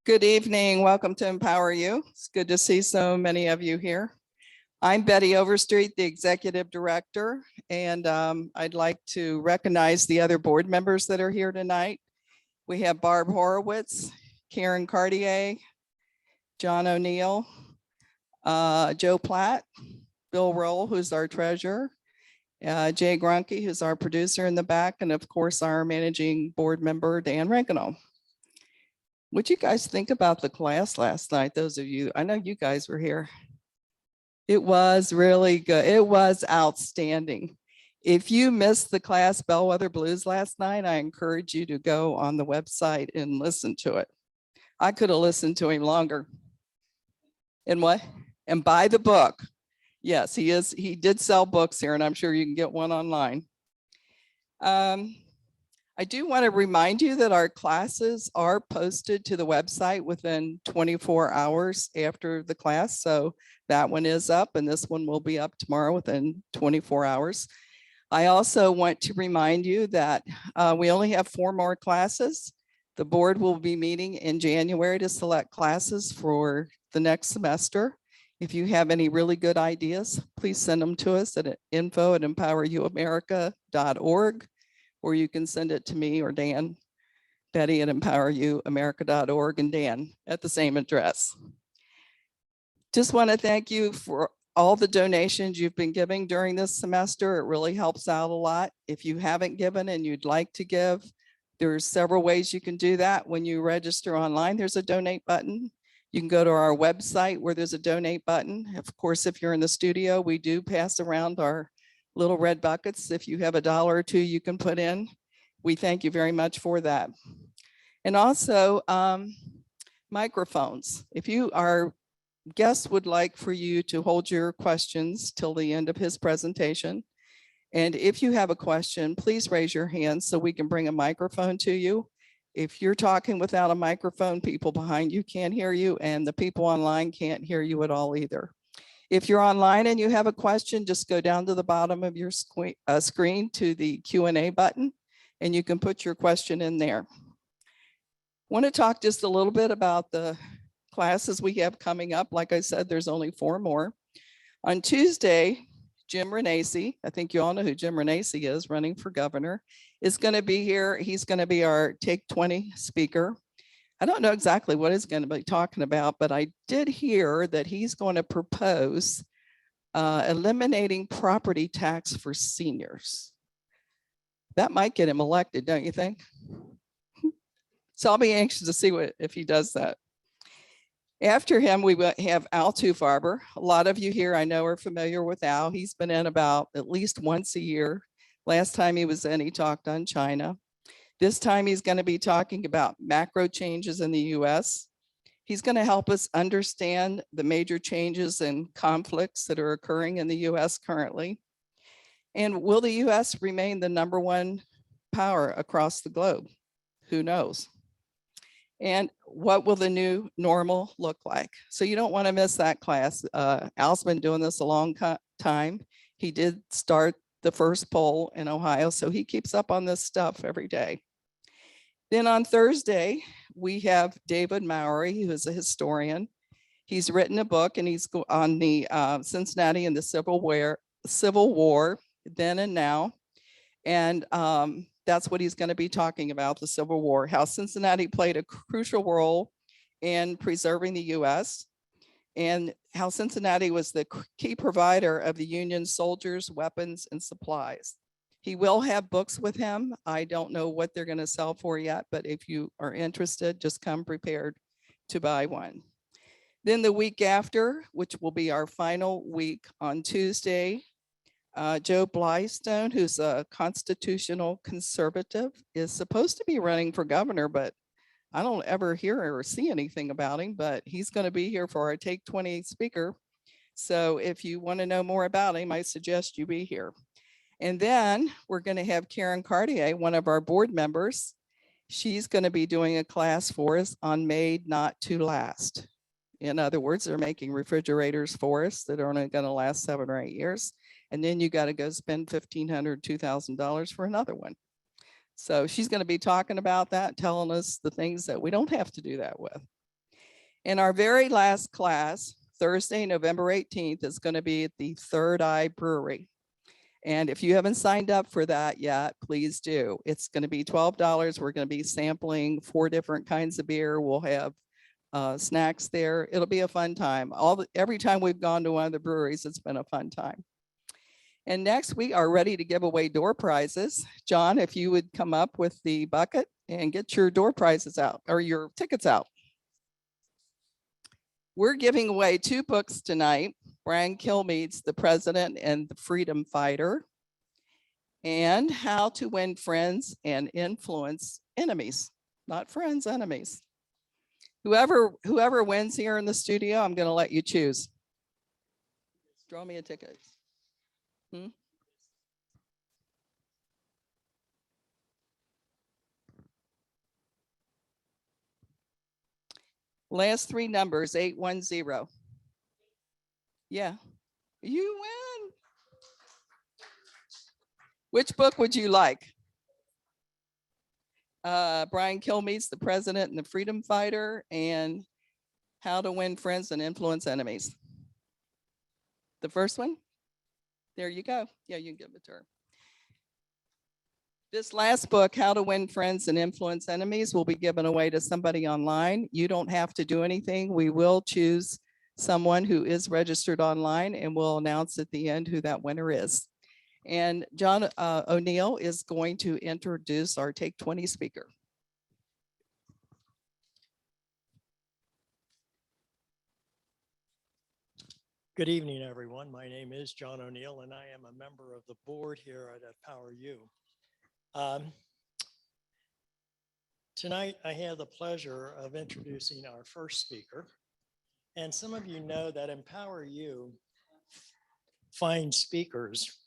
Good evening. Welcome to Empower You. It's good to see so many of you here. I'm Betty Overstreet, the Executive Director, and I'd like to recognize the other board members that are here tonight. We have Barb Horowitz, Karen Cartier, John O'Neill, Joe Platt, Bill Roll, who's our treasurer, Jay Grunke, who's our producer in the back, and of course, our managing board member, Dan Regano. What'd you guys think about the class last night? Those of you, I know you guys were here. It was really good. It was outstanding. If you missed the class Bellwether Blues last night, I encourage you to go on the website and listen to it. I could have listened to him longer. And what? And buy the book. Yes, he did sell books here, and I'm sure you can get one online. I do want to remind you that our classes are posted to the website within 24 hours after the class. So that one is up, and this one will be up tomorrow within 24 hours. I also want to remind you that we only have 4 more classes. The board will be meeting in January to select classes for the next semester. If you have any really good ideas, please send them to us at info@empoweryouamerica.org. or you can send it to me or Dan, Betty at empoweryouamerica.org, and Dan at the same address. Just want to thank you for all the donations you've been giving during this semester. It really helps out a lot. If you haven't given and you'd like to give, there's several ways you can do that. When you register online, there's a donate button. You can go to our website where there's a donate button. Of course, if you're in the studio, we do pass around our little red buckets. If you have $1 or $2 you can put in, we thank you very much for that. And also microphones. If our guest would like for you to hold your questions till the end of his presentation. And if you have a question, please raise your hand so we can bring a microphone to you. If you're talking without a microphone, people behind you can't hear you, and the people online can't hear you at all either. If you're online and you have a question, just go down to the bottom of your screen to the Q&A button, and you can put your question in there. Want to talk just a little bit about the classes we have coming up. Like I said, there's only 4 more. On Tuesday, Jim Renacci, I think you all know who Jim Renacci is, running for governor, is going to be here. He's going to be our Take 20 speaker. I don't know exactly what he's going to be talking about, but I did hear that he's going to propose eliminating property tax for seniors. That might get him elected, don't you think? So I'll be anxious to see if he does that. After him, we have Al Tufarber. A lot of you here I know are familiar with Al. He's been in about at least once a year. Last time he was in, he talked on China. This time he's going to be talking about macro changes in the US. He's going to help us understand the major changes and conflicts that are occurring in the US currently. And will the US remain the #1 power across the globe? Who knows? And what will the new normal look like? So you don't want to miss that class. Al's been doing this a long time. He did start the first poll in Ohio, so he keeps up on this stuff every day. Then on Thursday, we have David Mowry, who is a historian. He's written a book, and he's on the Cincinnati and the Civil War, then and now. And that's what he's going to be talking about, the Civil War, how Cincinnati played a crucial role in preserving the US, and how Cincinnati was the key provider of the Union soldiers, weapons, and supplies. He will have books with him. I don't know what they're going to sell for yet, but if you are interested, just come prepared to buy one. Then the week after, which will be our final week on Tuesday, Joe Blystone, who's a constitutional conservative, is supposed to be running for governor, but I don't ever hear or see anything about him, but he's going to be here for our Take 20 speaker. So if you want to know more about him, I suggest you be here. And then we're going to have Karen Cartier, one of our board members. She's going to be doing a class for us on Made Not to Last. In other words, they're making refrigerators for us that are only going to last 7 or 8 years. And then you got to go spend $1,500, $2,000 for another one. So she's going to be talking about that, telling us the things that we don't have to do that with. And our very last class, Thursday, November 18th, is going to be at the Third Eye Brewery. And if you haven't signed up for that yet, please do. It's going to be $12. We're going to be sampling 4 different kinds of beer. We'll have snacks there. It'll be a fun time. Every time we've gone to one of the breweries, it's been a fun time. And next, we are ready to give away door prizes. John, if you would come up with the bucket and get your door prizes out, or your tickets out. We're giving away 2 books tonight. Brian Kilmeade's The President and the Freedom Fighter, and How to Win Friends and Influence Enemies. Not friends, enemies. Whoever wins here in the studio, I'm going to let you choose. Draw me a ticket. Last 3 numbers, 810. Yeah, you win. Which book would you like? Brian Kilmeade's The President and the Freedom Fighter, and How to Win Friends and Influence Enemies. The first one? There you go. Yeah, you can give it to her. This last book, How to Win Friends and Influence Enemies, will be given away to somebody online. You don't have to do anything. We will choose someone who is registered online, and we'll announce at the end who that winner is. And John O'Neill is going to introduce our Take 20 speaker. Good evening, everyone. My name is John O'Neill, and I am a member of the board here at Power U. Tonight, I have the pleasure of introducing our first speaker. And some of you know that Empower U finds speakers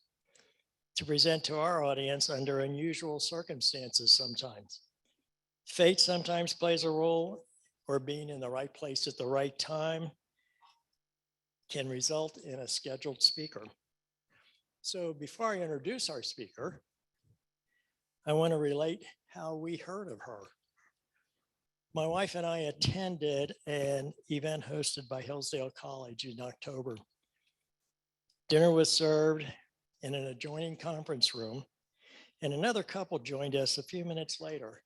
to present to our audience under unusual circumstances sometimes. Fate sometimes plays a role, or being in the right place at the right time can result in a scheduled speaker. So before I introduce our speaker, I want to relate how we heard of her. My wife and I attended an event hosted by Hillsdale College in October. Dinner was served in an adjoining conference room, and another couple joined us a few minutes later.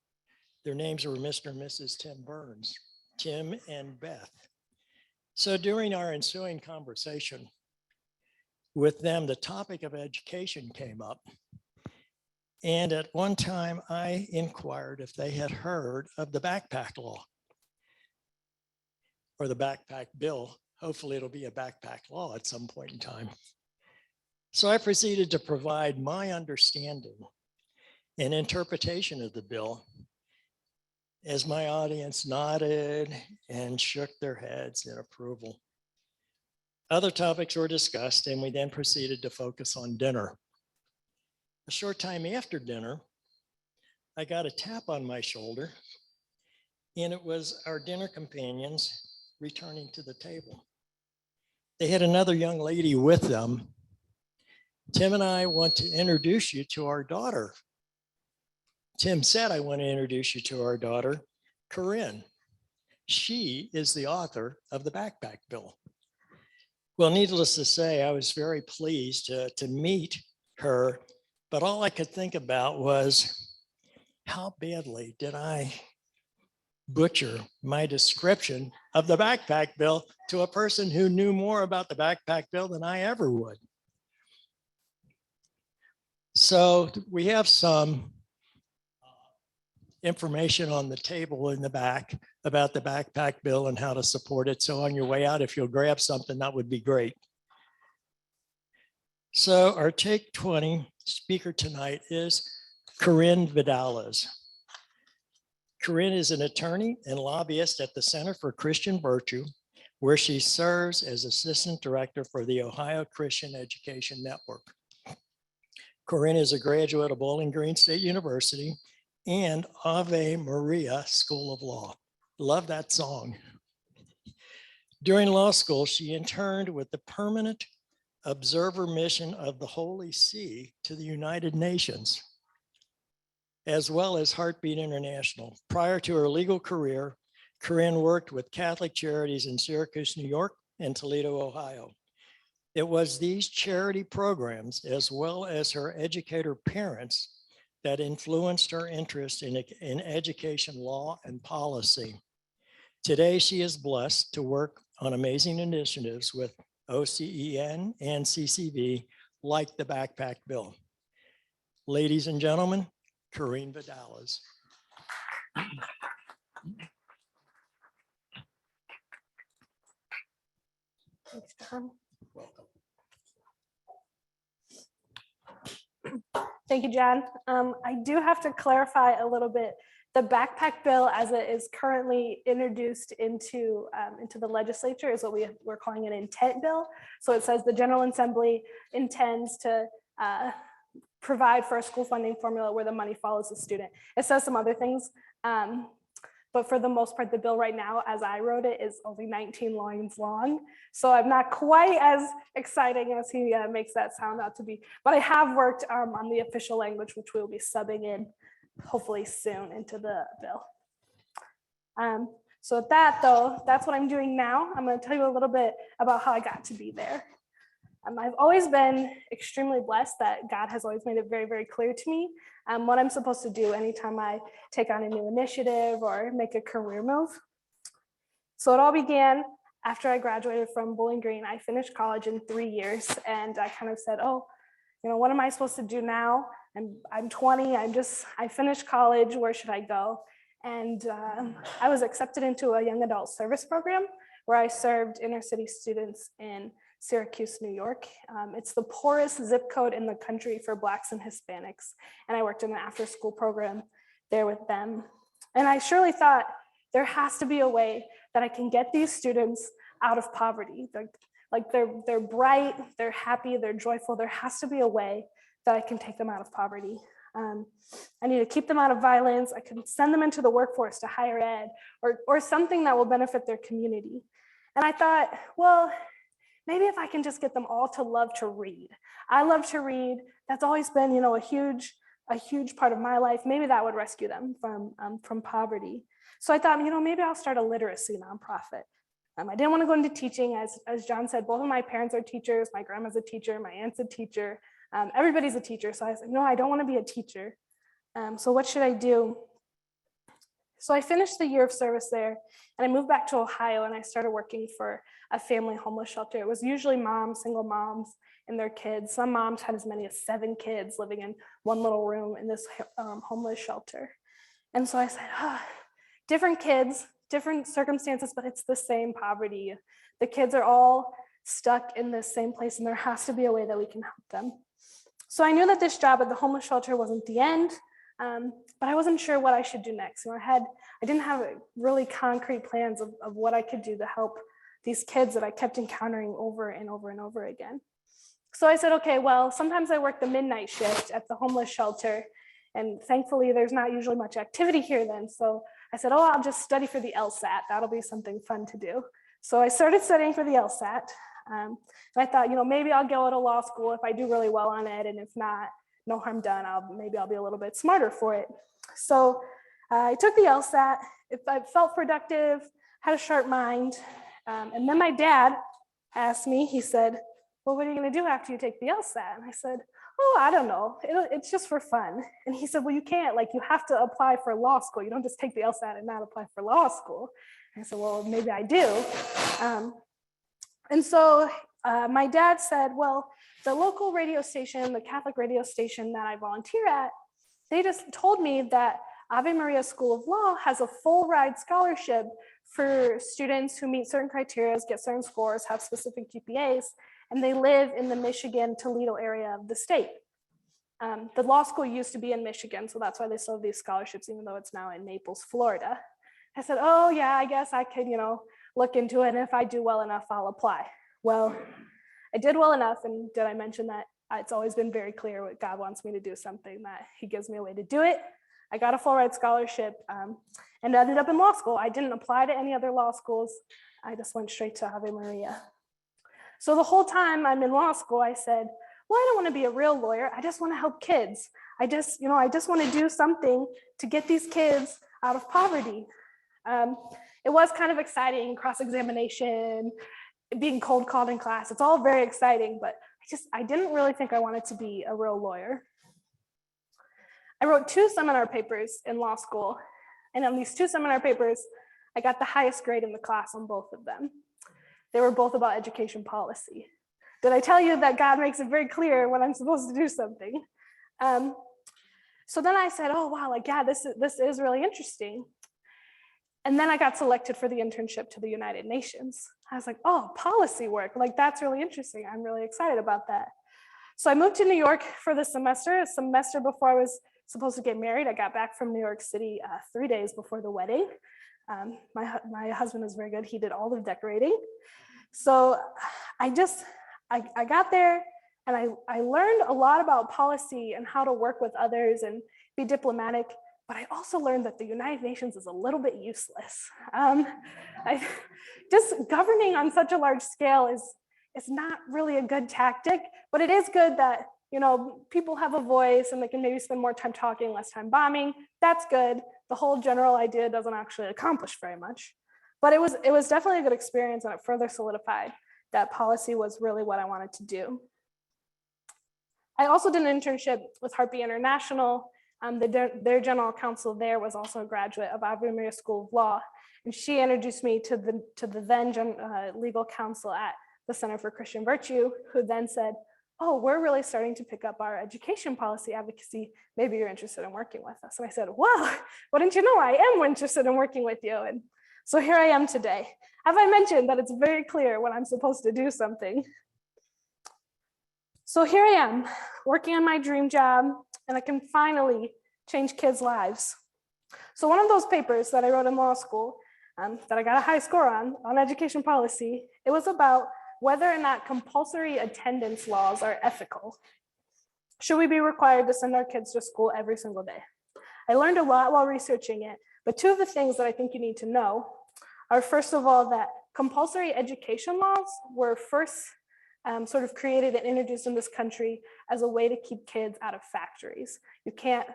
Their names were Mr. and Mrs. Tim Burns, Tim and Beth. So during our ensuing conversation with them, the topic of education came up. And at one time, I inquired if they had heard of the backpack law or the backpack bill. Hopefully it'll be a backpack law at some point in time. So I proceeded to provide my understanding and interpretation of the bill as my audience nodded and shook their heads in approval. Other topics were discussed, and we then proceeded to focus on dinner. A short time after dinner, I got a tap on my shoulder, and it was our dinner companions returning to the table. They had another young lady with them. Tim and I want to introduce you to our daughter. Tim said, I want to introduce you to our daughter, Corinne. She is the author of the backpack bill. Well, needless to say, I was very pleased to meet her, but all I could think about was how badly did I butcher my description of the backpack bill to a person who knew more about the backpack bill than I ever would. So we have some information on the table in the back about the backpack bill and how to support it. So on your way out, if you'll grab something, that would be great. So our Take 20 speaker tonight is Corinne Vidallas. Corinne is an attorney and lobbyist at the Center for Christian Virtue, where she serves as Assistant Director for the Ohio Christian Education Network. Corinne is a graduate of Bowling Green State University and Ave Maria School of Law. Love that song. During law school, she interned with the Permanent Observer Mission of the Holy See to the United Nations, as well as Heartbeat International. Prior to her legal career, Corinne worked with Catholic Charities in Syracuse, New York, and Toledo, Ohio. It was these charity programs, as well as her educator parents, that influenced her interest in education law and policy. Today, she is blessed to work on amazing initiatives with OCEN and CCV, like the Backpack Bill. Ladies and gentlemen, Corinne Vidallas. Thanks, John. Welcome. Thank you, John. I do have to clarify a little bit. The backpack bill, as it is currently introduced into the legislature, is what we're calling an intent bill. So it says the General Assembly intends to provide for a school funding formula where the money follows the student. It says some other things, but for the most part, the bill right now, as I wrote it, is only 19 lines long. So I'm not quite as exciting as he makes that sound out to be. But I have worked on the official language, which we'll be subbing in hopefully soon into the bill. So with that, though, that's what I'm doing now. I'm going to tell you a little bit about how I got to be there. I've always been extremely blessed that God has always made it very, very clear to me what I'm supposed to do anytime I take on a new initiative or make a career move. So it all began after I graduated from Bowling Green. I finished college in 3 years, and I kind of said, oh, what am I supposed to do now? I'm 20, I finished college, where should I go? And I was accepted into a young adult service program where I served inner city students in Syracuse, New York. It's the poorest zip code in the country for Blacks and Hispanics. And I worked in an after school program there with them. And I surely thought there has to be a way that I can get these students out of poverty. They're bright, they're happy, they're joyful. There has to be a way that I can take them out of poverty. I need to keep them out of violence. I can send them into the workforce to higher ed or something that will benefit their community. And I thought, well, maybe if I can just get them all to love to read. I love to read. That's always been, a huge part of my life. Maybe that would rescue them from poverty. So I thought, maybe I'll start a literacy nonprofit. I didn't want to go into teaching. As John said, both of my parents are teachers. My grandma's a teacher. My aunt's a teacher. Everybody's a teacher. So I said, no, I don't want to be a teacher. So what should I do? So I finished the year of service there, and I moved back to Ohio, and I started working for a family homeless shelter. It was usually moms, single moms, and their kids. Some moms had as many as 7 kids living in one little room in this homeless shelter. And so I said, different kids, different circumstances, but it's the same poverty. The kids are all stuck in the same place, and there has to be a way that we can help them. So I knew that this job at the homeless shelter wasn't the end, but I wasn't sure what I should do next. I didn't have really concrete plans of what I could do to help these kids that I kept encountering over and over and over again. So I said, okay, well, sometimes I work the midnight shift at the homeless shelter, and thankfully there's not usually much activity here then. So I said, oh, I'll just study for the LSAT. That'll be something fun to do. So I started studying for the LSAT. And I thought, maybe I'll go to law school if I do really well on it, and if not, no harm done. Maybe I'll be a little bit smarter for it. So I took the LSAT. I felt productive, had a sharp mind. And then my dad asked me, he said, well, what are you going to do after you take the LSAT? And I said, oh, I don't know. It's just for fun. And he said, well, you can't, you have to apply for law school. You don't just take the LSAT and not apply for law school. And I said, well, maybe I do. And so my dad said, well, the local radio station, the Catholic radio station that I volunteer at, they just told me that Ave Maria School of Law has a full ride scholarship for students who meet certain criteria, get certain scores, have specific GPAs, and they live in the Michigan, Toledo area of the state. The law school used to be in Michigan, so that's why they still have these scholarships, even though it's now in Naples, Florida. I said, oh yeah, I guess I could, look into it, and if I do well enough, I'll apply. Well, I did well enough, and did I mention that it's always been very clear when God wants me to do something, that he gives me a way to do it. I got a full ride scholarship and ended up in law school. I didn't apply to any other law schools. I just went straight to Ave Maria. So the whole time I'm in law school, I said, well, I don't want to be a real lawyer. I just want to help kids. I just want to do something to get these kids out of poverty. It was kind of exciting, cross-examination, being cold called in class. It's all very exciting, but I didn't really think I wanted to be a real lawyer. I wrote 2 seminar papers in law school, and on these 2 seminar papers, I got the highest grade in the class on both of them. They were both about education policy. Did I tell you that God makes it very clear when I'm supposed to do something? So then I said, oh, wow, like, yeah, this is really interesting. And then I got selected for the internship to the United Nations. I was like, oh, policy work, like, that's really interesting. I'm really excited about that. So I moved to New York for the semester, a semester before I was supposed to get married. I got back from New York City 3 days before the wedding. My husband was very good. He did all the decorating. So I got there and I learned a lot about policy and how to work with others and be diplomatic, but I also learned that the United Nations is a little bit useless. Just governing on such a large scale is not really a good tactic, but it is good that, you know, people have a voice and they can maybe spend more time talking, less time bombing. That's good. The whole general idea doesn't actually accomplish very much, but it was definitely a good experience, and it further solidified that policy was really what I wanted to do. I also did an internship with Harpy International. Their general counsel there was also a graduate of Ave Maria School of Law, and she introduced me to the then legal counsel at the Center for Christian Virtue, who then said, oh, we're really starting to pick up our education policy advocacy. Maybe you're interested in working with us. And I said, well, why didn't you know I am interested in working with you? And so here I am today. Have I mentioned that it's very clear when I'm supposed to do something? So here I am, working on my dream job, and I can finally change kids' lives. So one of those papers that I wrote in law school, that I got a high score on education policy, it was about whether or not compulsory attendance laws are ethical. Should we be required to send our kids to school every single day? I learned a lot while researching it, but 2 of the things that I think you need to know are, first of all, that compulsory education laws were first sort of created and introduced in this country as a way to keep kids out of factories. You can't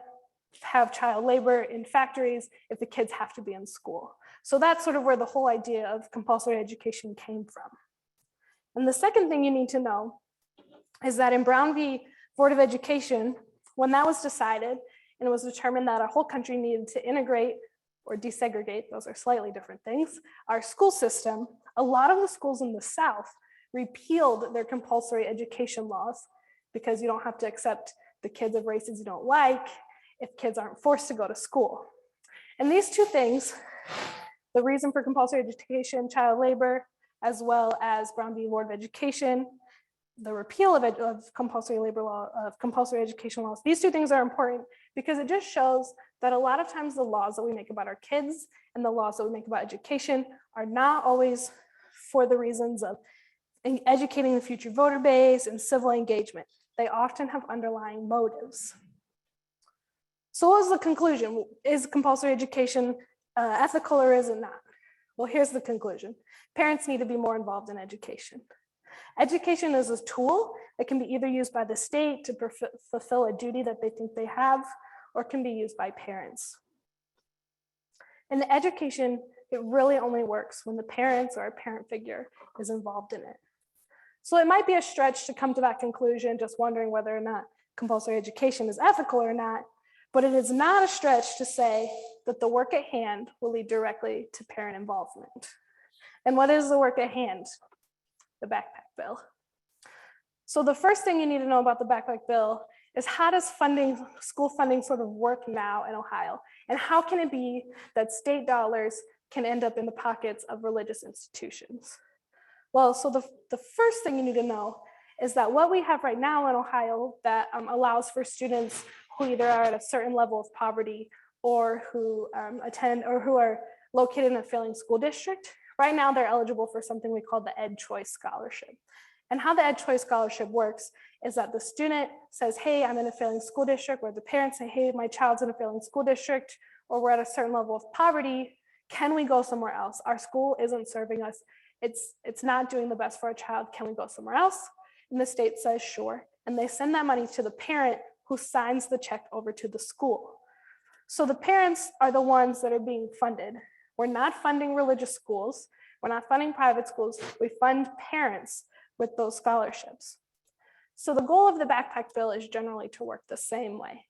have child labor in factories if the kids have to be in school. So that's sort of where the whole idea of compulsory education came from. And the second thing you need to know is that in Brown v. Board of Education, when that was decided and it was determined that our whole country needed to integrate or desegregate, those are slightly different things, our school system, a lot of the schools in the South repealed their compulsory education laws because you don't have to accept the kids of races you don't like if kids aren't forced to go to school. And these 2 things, the reason for compulsory education, child labor, as well as Brown v. Board of Education, the repeal of compulsory labor law, of compulsory education laws. These 2 things are important because it just shows that a lot of times the laws that we make about our kids and the laws that we make about education are not always for the reasons of educating the future voter base and civil engagement. They often have underlying motives. So what was the conclusion? Is compulsory education ethical or is it not? Well, here's the conclusion. Parents need to be more involved in education. Education is a tool that can be either used by the state to fulfill a duty that they think they have, or can be used by parents. And the education, it really only works when the parents or a parent figure is involved in it. So it might be a stretch to come to that conclusion, just wondering whether or not compulsory education is ethical or not, but it is not a stretch to say that the work at hand will lead directly to parent involvement. And what is the work at hand? The backpack bill. So the first thing you need to know about the backpack bill is, how does school funding sort of work now in Ohio? And how can it be that state dollars can end up in the pockets of religious institutions? Well, so the first thing you need to know is that what we have right now in Ohio that allows for students who either are at a certain level of poverty or who attend or who are located in a failing school district, right now they're eligible for something we call the Ed Choice Scholarship. And how the Ed Choice Scholarship works is that the student says, hey, I'm in a failing school district, or the parents say, hey, my child's in a failing school district, or we're at a certain level of poverty, can we go somewhere else? Our school isn't serving us. It's not doing the best for our child. Can we go somewhere else? And the state says, sure. And they send that money to the parent who signs the check over to the school. So the parents are the ones that are being funded. We're not funding religious schools. We're not funding private schools. We fund parents with those scholarships. So the goal of the backpack bill is generally to work the same way.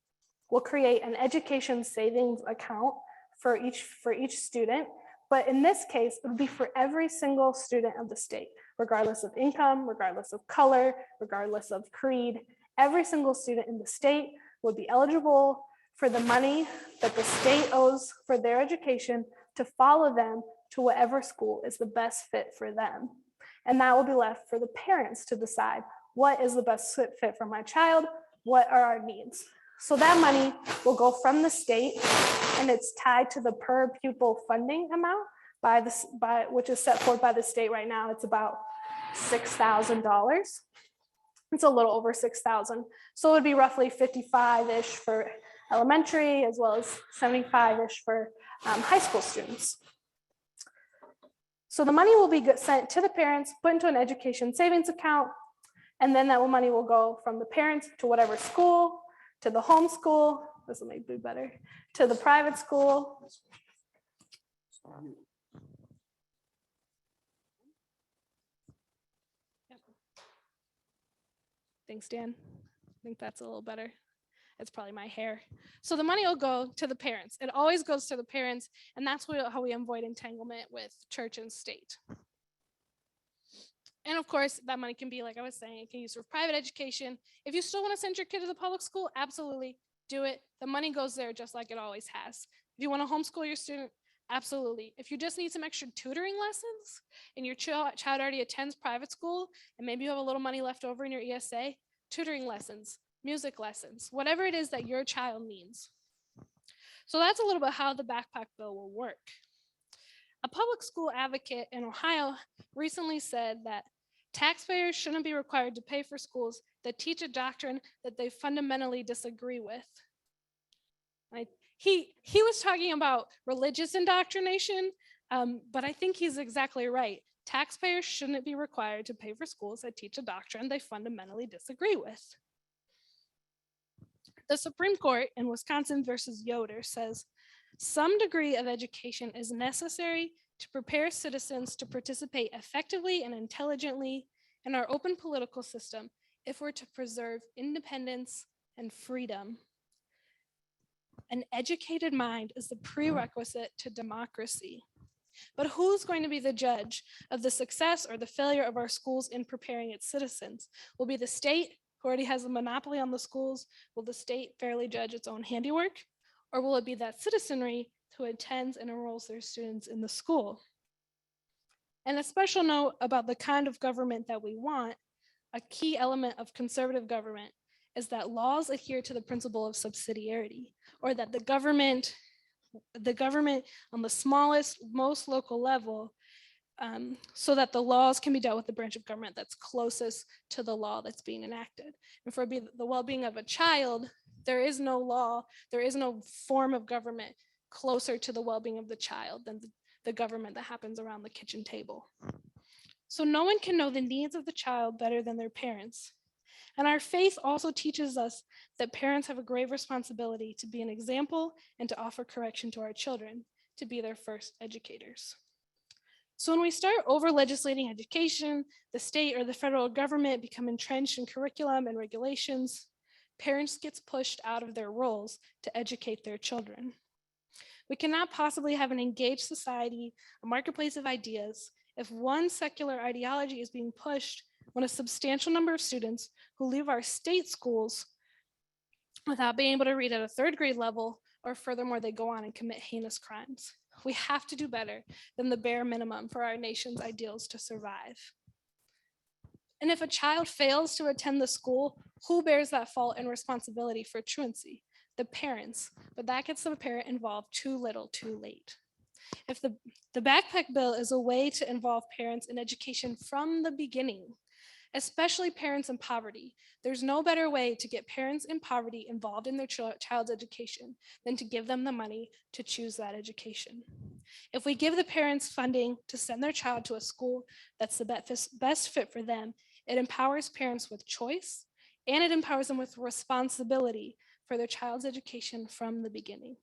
We'll create an education savings account for each student, but in this case, it would be for every single student of the state, regardless of income, regardless of color, regardless of creed. Every single student in the state would be eligible for the money that the state owes for their education to follow them to whatever school is the best fit for them. And that will be left for the parents to decide what is the best fit for my child, what are our needs. So that money will go from the state, and it's tied to the per pupil funding amount which is set forth by the state right now. It's about $6,000. It's a little over 6,000. So it would be roughly 55-ish for elementary, as well as 75-ish for high school students. So the money will be sent to the parents, put into an education savings account, and then that money will go from the parents to whatever school, to the home school, this will make it better, to the private school. Yep. Thanks, Dan. I think that's a little better. It's probably my hair. So the money will go to the parents. It always goes to the parents, and that's how we avoid entanglement with church and state. And of course, that money can be, like I was saying, it can be used for private education. If you still want to send your kid to the public school, absolutely do it. The money goes there just like it always has. If you want to homeschool your student, absolutely. If you just need some extra tutoring lessons and your child already attends private school and maybe you have a little money left over in your ESA, tutoring lessons, music lessons, whatever it is that your child needs. So that's a little bit how the backpack bill will work. A public school advocate in Ohio recently said that taxpayers shouldn't be required to pay for schools that teach a doctrine that they fundamentally disagree with. He was talking about religious indoctrination, but I think he's exactly right. Taxpayers shouldn't be required to pay for schools that teach a doctrine they fundamentally disagree with. The Supreme Court in Wisconsin versus Yoder says, some degree of education is necessary to prepare citizens to participate effectively and intelligently in our open political system if we're to preserve independence and freedom. An educated mind is the prerequisite to democracy. But who's going to be the judge of the success or the failure of our schools in preparing its citizens? Will be the state, who already has a monopoly on the schools? Will the state fairly judge its own handiwork? Or will it be that citizenry who attends and enrolls their students in the school? And a special note about the kind of government that we want, a key element of conservative government is that laws adhere to the principle of subsidiarity, or that the government on the smallest, most local level, so that the laws can be dealt with the branch of government that's closest to the law that's being enacted. And for the well-being of a child, there is no law, there is no form of government closer to the well-being of the child than the government that happens around the kitchen table. So no one can know the needs of the child better than their parents. And our faith also teaches us that parents have a grave responsibility to be an example and to offer correction to our children, to be their first educators. So when we start over legislating education, the state or the federal government become entrenched in curriculum and regulations, parents get pushed out of their roles to educate their children. We cannot possibly have an engaged society, a marketplace of ideas, if one secular ideology is being pushed when a substantial number of students who leave our state schools without being able to read at a third grade level, or furthermore, they go on and commit heinous crimes. We have to do better than the bare minimum for our nation's ideals to survive. And if a child fails to attend the school, who bears that fault and responsibility for truancy? The parents, but that gets the parent involved too little, too late. If the backpack bill is a way to involve parents in education from the beginning, especially parents in poverty, there's no better way to get parents in poverty involved in their child's education than to give them the money to choose that education. If we give the parents funding to send their child to a school that's the best fit for them, it empowers parents with choice, and it empowers them with responsibility for their child's education from the beginning.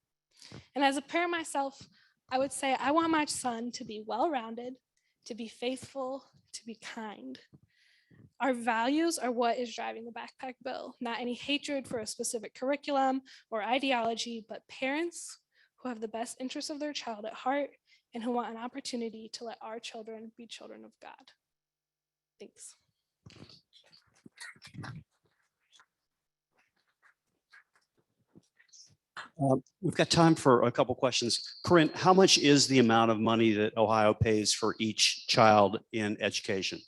And as a parent myself, I would say I want my son to be well-rounded, to be faithful, to be kind. Our values are what is driving the backpack bill, not any hatred for a specific curriculum or ideology, but parents who have the best interests of their child at heart and who want an opportunity to let our children be children of God. Thanks. We've got time for a couple questions. Corinne, how much is the amount of money that Ohio pays for each child in education?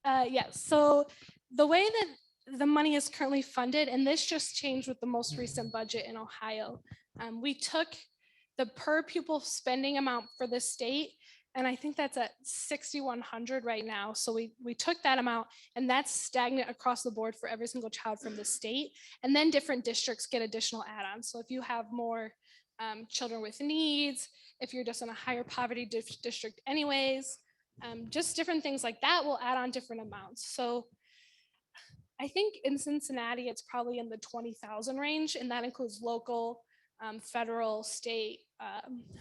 Yes, so the way that the money is currently funded, and this just changed with the most recent budget in Ohio, we took the per pupil spending amount for the state, and I think that's at 6,100 right now. So we took that amount, and that's stagnant across the board for every single child from the state. And then different districts get additional add-ons. So if you have more children with needs, if you're just in a higher poverty district anyways, just different things like that will add on different amounts. So I think in Cincinnati, it's probably in the 20,000 range, and that includes local, federal, state,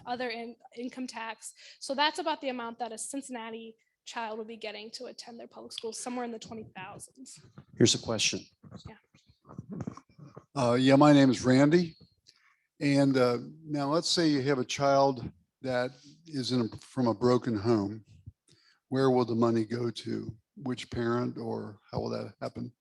other income tax. So that's about the amount that a Cincinnati child would be getting to attend their public schools, somewhere in the 20,000s. Here's a question. Yeah, my name is Randy. And now let's say you have a child that is from a broken home. Where will the money go to? Which parent, or how will that happen?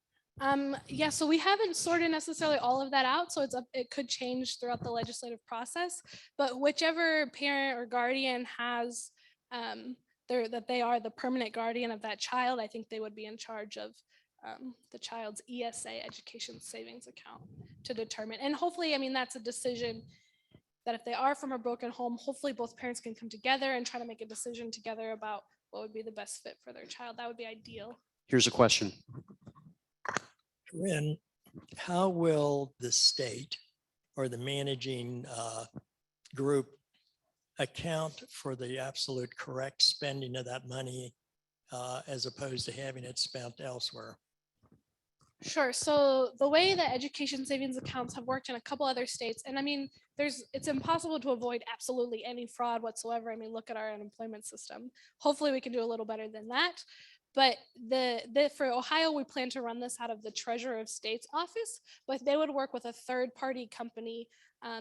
Yeah, so we haven't sorted necessarily all of that out, so it could change throughout the legislative process. But whichever parent or guardian has that they are the permanent guardian of that child, I think they would be in charge of the child's ESA, education savings account, to determine. And hopefully, I mean, that's a decision that if they are from a broken home, hopefully both parents can come together and try to make a decision together about what would be the best fit for their child. That would be ideal. Here's a question. Corinne, how will the state or the managing group account for the absolute correct spending of that money as opposed to having it spent elsewhere? Sure. So the way that education savings accounts have worked in a couple other states, and I mean, it's impossible to avoid absolutely any fraud whatsoever. I mean, look at our unemployment system. Hopefully we can do a little better than that. But for Ohio, we plan to run this out of the Treasurer of State's office, but they would work with a third-party company.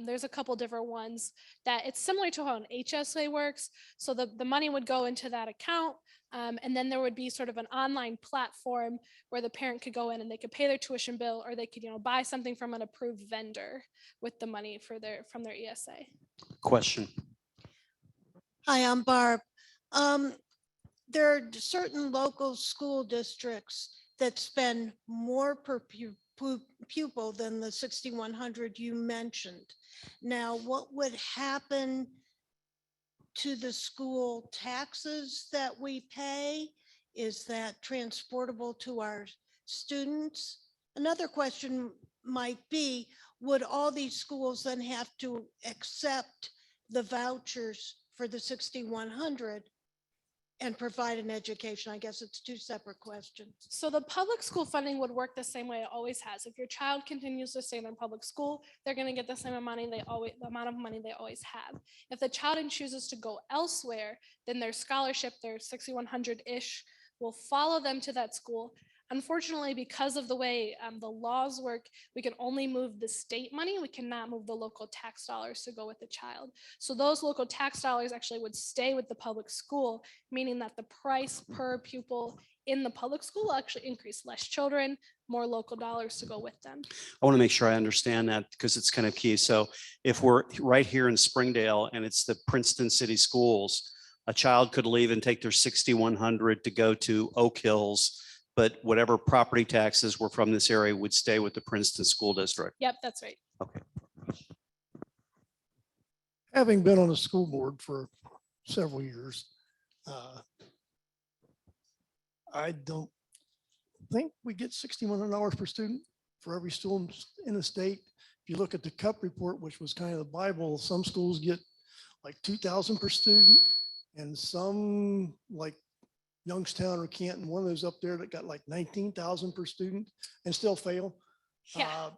There's a couple different ones that it's similar to how an HSA works. So the money would go into that account, and then there would be sort of an online platform where the parent could go in and they could pay their tuition bill, or they could, buy something from an approved vendor with the money from their ESA. Question. Hi, I'm Barb. There are certain local school districts that spend more per pupil than the 6,100 you mentioned. Now, what would happen to the school taxes that we pay? Is that transportable to our students? Another question might be, would all these schools then have to accept the vouchers for the 6,100 and provide an education? I guess it's two separate questions. So the public school funding would work the same way it always has. If your child continues to stay in their public school, they're going to get the same amount of money they always have. If the child chooses to go elsewhere, then their scholarship, their 6,100-ish, will follow them to that school. Unfortunately, because of the way the laws work, we can only move the state money. We cannot move the local tax dollars to go with the child. So those local tax dollars actually would stay with the public school, meaning that the price per pupil in the public school will actually increase. Less children, more local dollars to go with them. I want to make sure I understand that because it's kind of key. So if we're right here in Springdale and it's the Princeton City Schools, a child could leave and take their 6,100 to go to Oak Hills, but whatever property taxes were from this area would stay with the Princeton School District. Yep, that's right. Okay. Having been on the school board for several years, I don't think we get $6,100 per student for every student in the state. If you look at the CUP report, which was kind of the Bible, some schools get like 2,000 per student, and some like Youngstown or Canton, one of those up there that got like 19,000 per student and still fail. Yeah.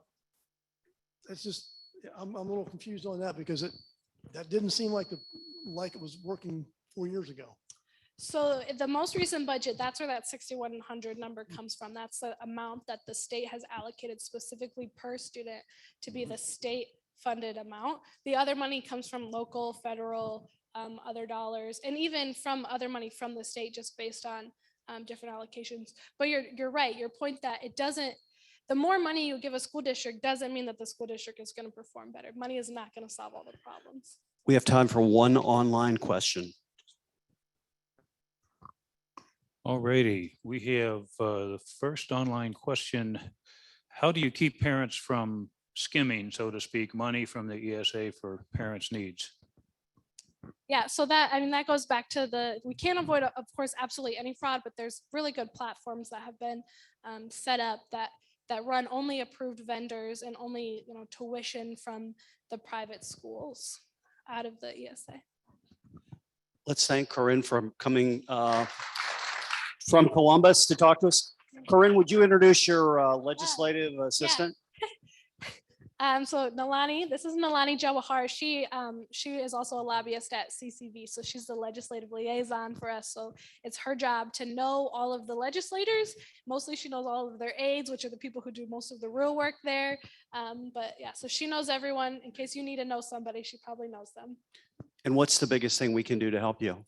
It's just, I'm a little confused on that because that didn't seem like the like it was working 4 years ago? So the most recent budget, that's where that 6,100 number comes from. That's the amount that the state has allocated specifically per student to be the state funded amount. The other money comes from local, federal, other dollars, and even from other money from the state, just based on different allocations. But you're right. Your point that it doesn't. The more money you give a school district doesn't mean that the school district is going to perform better. Money is not going to solve all the problems. We have time for one online question. Alrighty, we have the first online question. How do you keep parents from skimming, so to speak, money from the ESA for parents' needs? Yeah, so that, I mean, that goes back to we can't avoid, of course, absolutely any fraud, but there's really good platforms that have been set up that run only approved vendors and only, tuition from the private schools out of the ESA. Let's thank Corinne for coming from Columbus to talk to us. Corinne, would you introduce your legislative assistant? So Nalani, this is Nalani Jawahar. She is also a lobbyist at CCV, so she's the legislative liaison for us. So it's her job to know all of the legislators. Mostly she knows all of their aides, which are the people who do most of the real work there. But yeah, so she knows everyone. In case you need to know somebody, she probably knows them. And what's the biggest thing we can do to help you?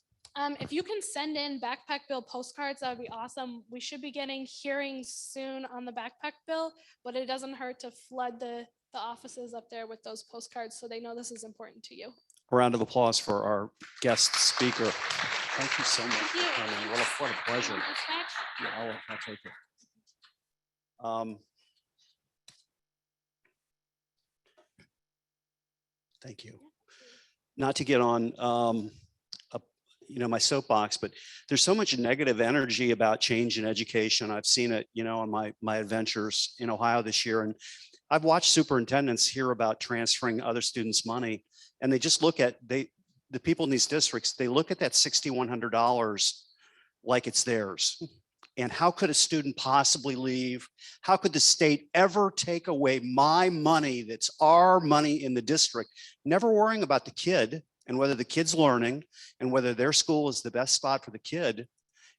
If you can send in backpack bill postcards, that would be awesome. We should be getting hearings soon on the backpack bill, but it doesn't hurt to flood the offices up there with those postcards so they know this is important to you. A round of applause for our guest speaker. Thank you so much. Thank you. For coming. What a pleasure. Yeah, I'll take it. Thank you. Not to get on my soapbox, but there's so much negative energy about change in education. I've seen it, on my adventures in Ohio this year. And I've watched superintendents hear about transferring other students' money, and they just look at the people in these districts, they look at that $6,100 like it's theirs. And how could a student possibly leave? How could the state ever take away my money that's our money in the district, never worrying about the kid and whether the kid's learning and whether their school is the best spot for the kid?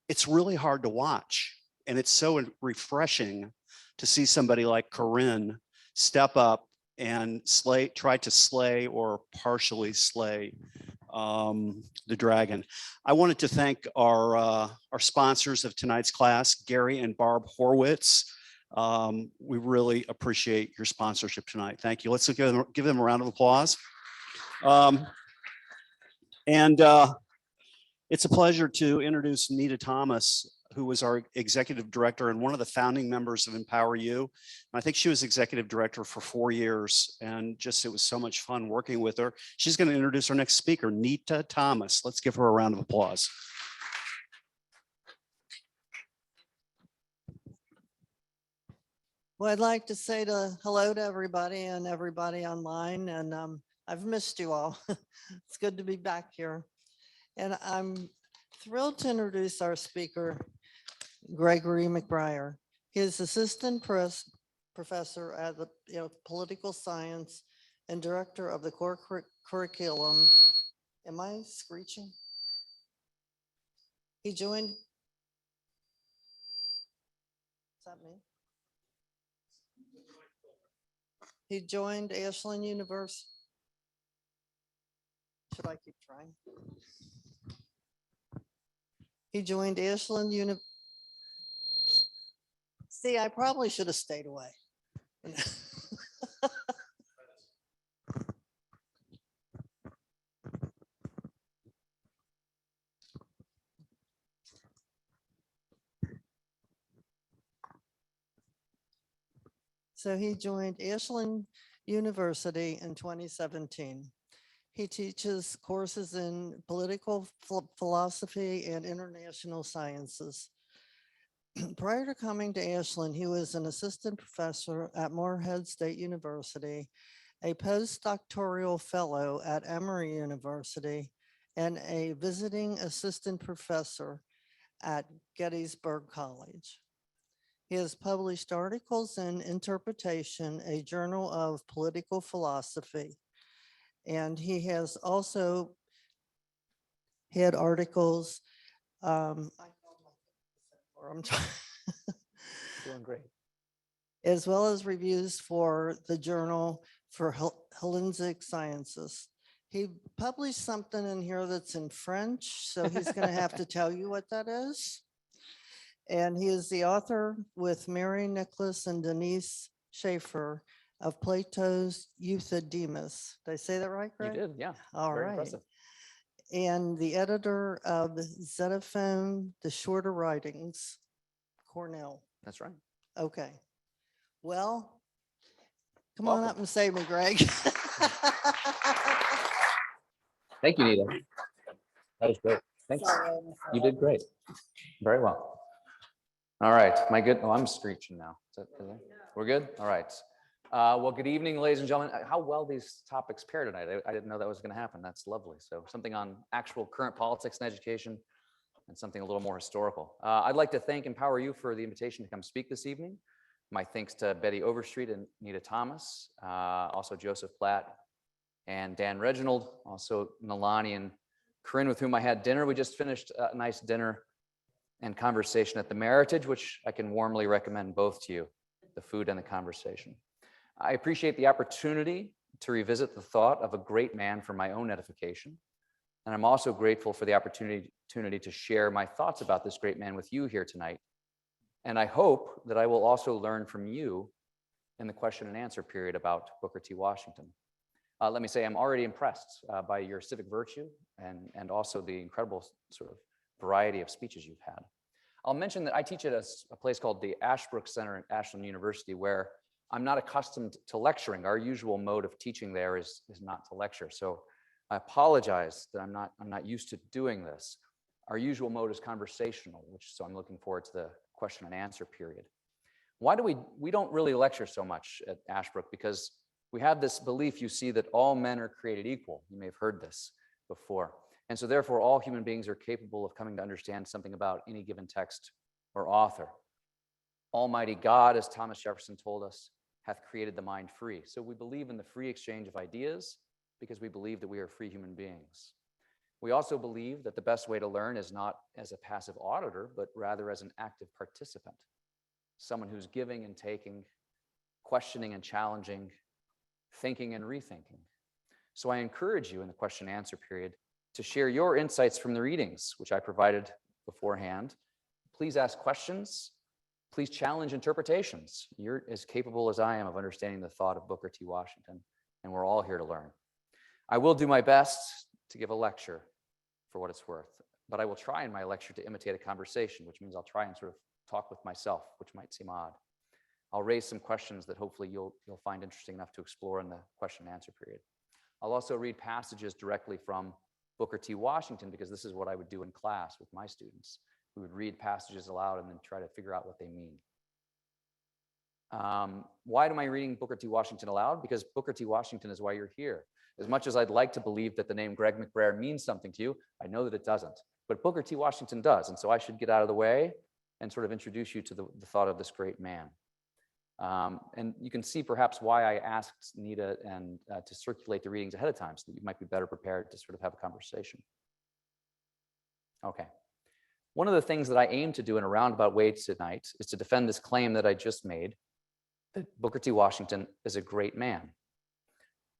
It's really hard to watch. And it's so refreshing to see somebody like Corinne step up and try to slay or partially slay the dragon. I wanted to thank our sponsors of tonight's class, Gary and Barb Horwitz. We really appreciate your sponsorship tonight. Thank you. Let's give them a round of applause. It's a pleasure to introduce Anita Thomas, who was our executive director and one of the founding members of Empower You. I think she was executive director for 4 years, and it was so much fun working with her. She's going to introduce our next speaker, Anita Thomas. Let's give her a round of applause. Well, I'd like to say hello to everybody and everybody online, and I've missed you all. It's good to be back here. And I'm thrilled to introduce our speaker, Gregory McBrayer. He is assistant professor at the political science and director of the core curriculum. Am I screeching? He joined. Is that me? He joined Ashland University. Should I keep trying? He joined Ashland University. See, I probably should have stayed away. So he joined Ashland University in 2017. He teaches courses in political philosophy and international sciences. Prior to coming to Ashland, he was an assistant professor at Morehead State University, a postdoctoral fellow at Emory University, and a visiting assistant professor at Gettysburg College. He has published articles in Interpretation, a journal of political philosophy, and he has also He had articles. I'm trying- Doing great. as well as reviews for the Journal for Hellenic Sciences. He published something in here that's in French, so he's going to have to tell you what that is. And he is the author with Mary Nicholas and Denise Schaefer of Plato's Euthydemus. Did I say that right, You Greg? did, yeah. All Very right. impressive. And the editor of Xenophon, the Shorter Writings, Cornell. That's right. Okay. Well, come on Welcome. up and save me, Greg. Thank you, Nita. That was great. Thanks. You did great. Very well. All right, my good, oh, I'm screeching now. We're good? All right. Well, good evening, ladies and gentlemen. How well these topics pair tonight. I didn't know that was going to happen. That's lovely. So something on actual current politics and education and something a little more historical. I'd like to thank Empower You for the invitation to come speak this evening. My thanks to Betty Overstreet and Anita Thomas, also Joseph Platt and Dan Reginald, also Nalani and Corinne, with whom I had dinner. We just finished a nice dinner and conversation at the Meritage, which I can warmly recommend both to you, the food and the conversation. I appreciate the opportunity to revisit the thought of a great man for my own edification. And I'm also grateful for the opportunity to share my thoughts about this great man with you here tonight. And I hope that I will also learn from you in the question and answer period about Booker T. Washington. Let me say, I'm already impressed by your civic virtue and also the incredible sort of variety of speeches you've had. I'll mention that I teach at a place called the Ashbrook Center at Ashland University, where I'm not accustomed to lecturing. Our usual mode of teaching there is not to lecture. So I apologize that I'm not used to doing this. Our usual mode is conversational, so I'm looking forward to the question and answer period. Why do we don't really lecture so much at Ashbrook? Because we have this belief, you see, that all men are created equal. You may have heard this before. And so therefore, all human beings are capable of coming to understand something about any given text or author. Almighty God, as Thomas Jefferson told us, hath created the mind free. So we believe in the free exchange of ideas because we believe that we are free human beings. We also believe that the best way to learn is not as a passive auditor, but rather as an active participant, someone who's giving and taking, questioning and challenging, thinking and rethinking. So I encourage you in the question and answer period to share your insights from the readings, which I provided beforehand. Please ask questions. Please challenge interpretations. You're as capable as I am of understanding the thought of Booker T. Washington, and we're all here to learn. I will do my best to give a lecture for what it's worth, but I will try in my lecture to imitate a conversation, which means I'll try and sort of talk with myself, which might seem odd. I'll raise some questions that hopefully you'll find interesting enough to explore in the question and answer period. I'll also read passages directly from Booker T. Washington, because this is what I would do in class with my students. We would read passages aloud and then try to figure out what they mean. Why am I reading Booker T. Washington aloud? Because Booker T. Washington is why you're here. As much as I'd like to believe that the name Greg McBrayer means something to you, I know that it doesn't. But Booker T. Washington does, and so I should get out of the way and sort of introduce you to the thought of this great man. And you can see perhaps why I asked Nita and to circulate the readings ahead of time so that you might be better prepared to sort of have a conversation. Okay. One of the things that I aim to do in a roundabout way tonight is to defend this claim that I just made, that Booker T. Washington is a great man.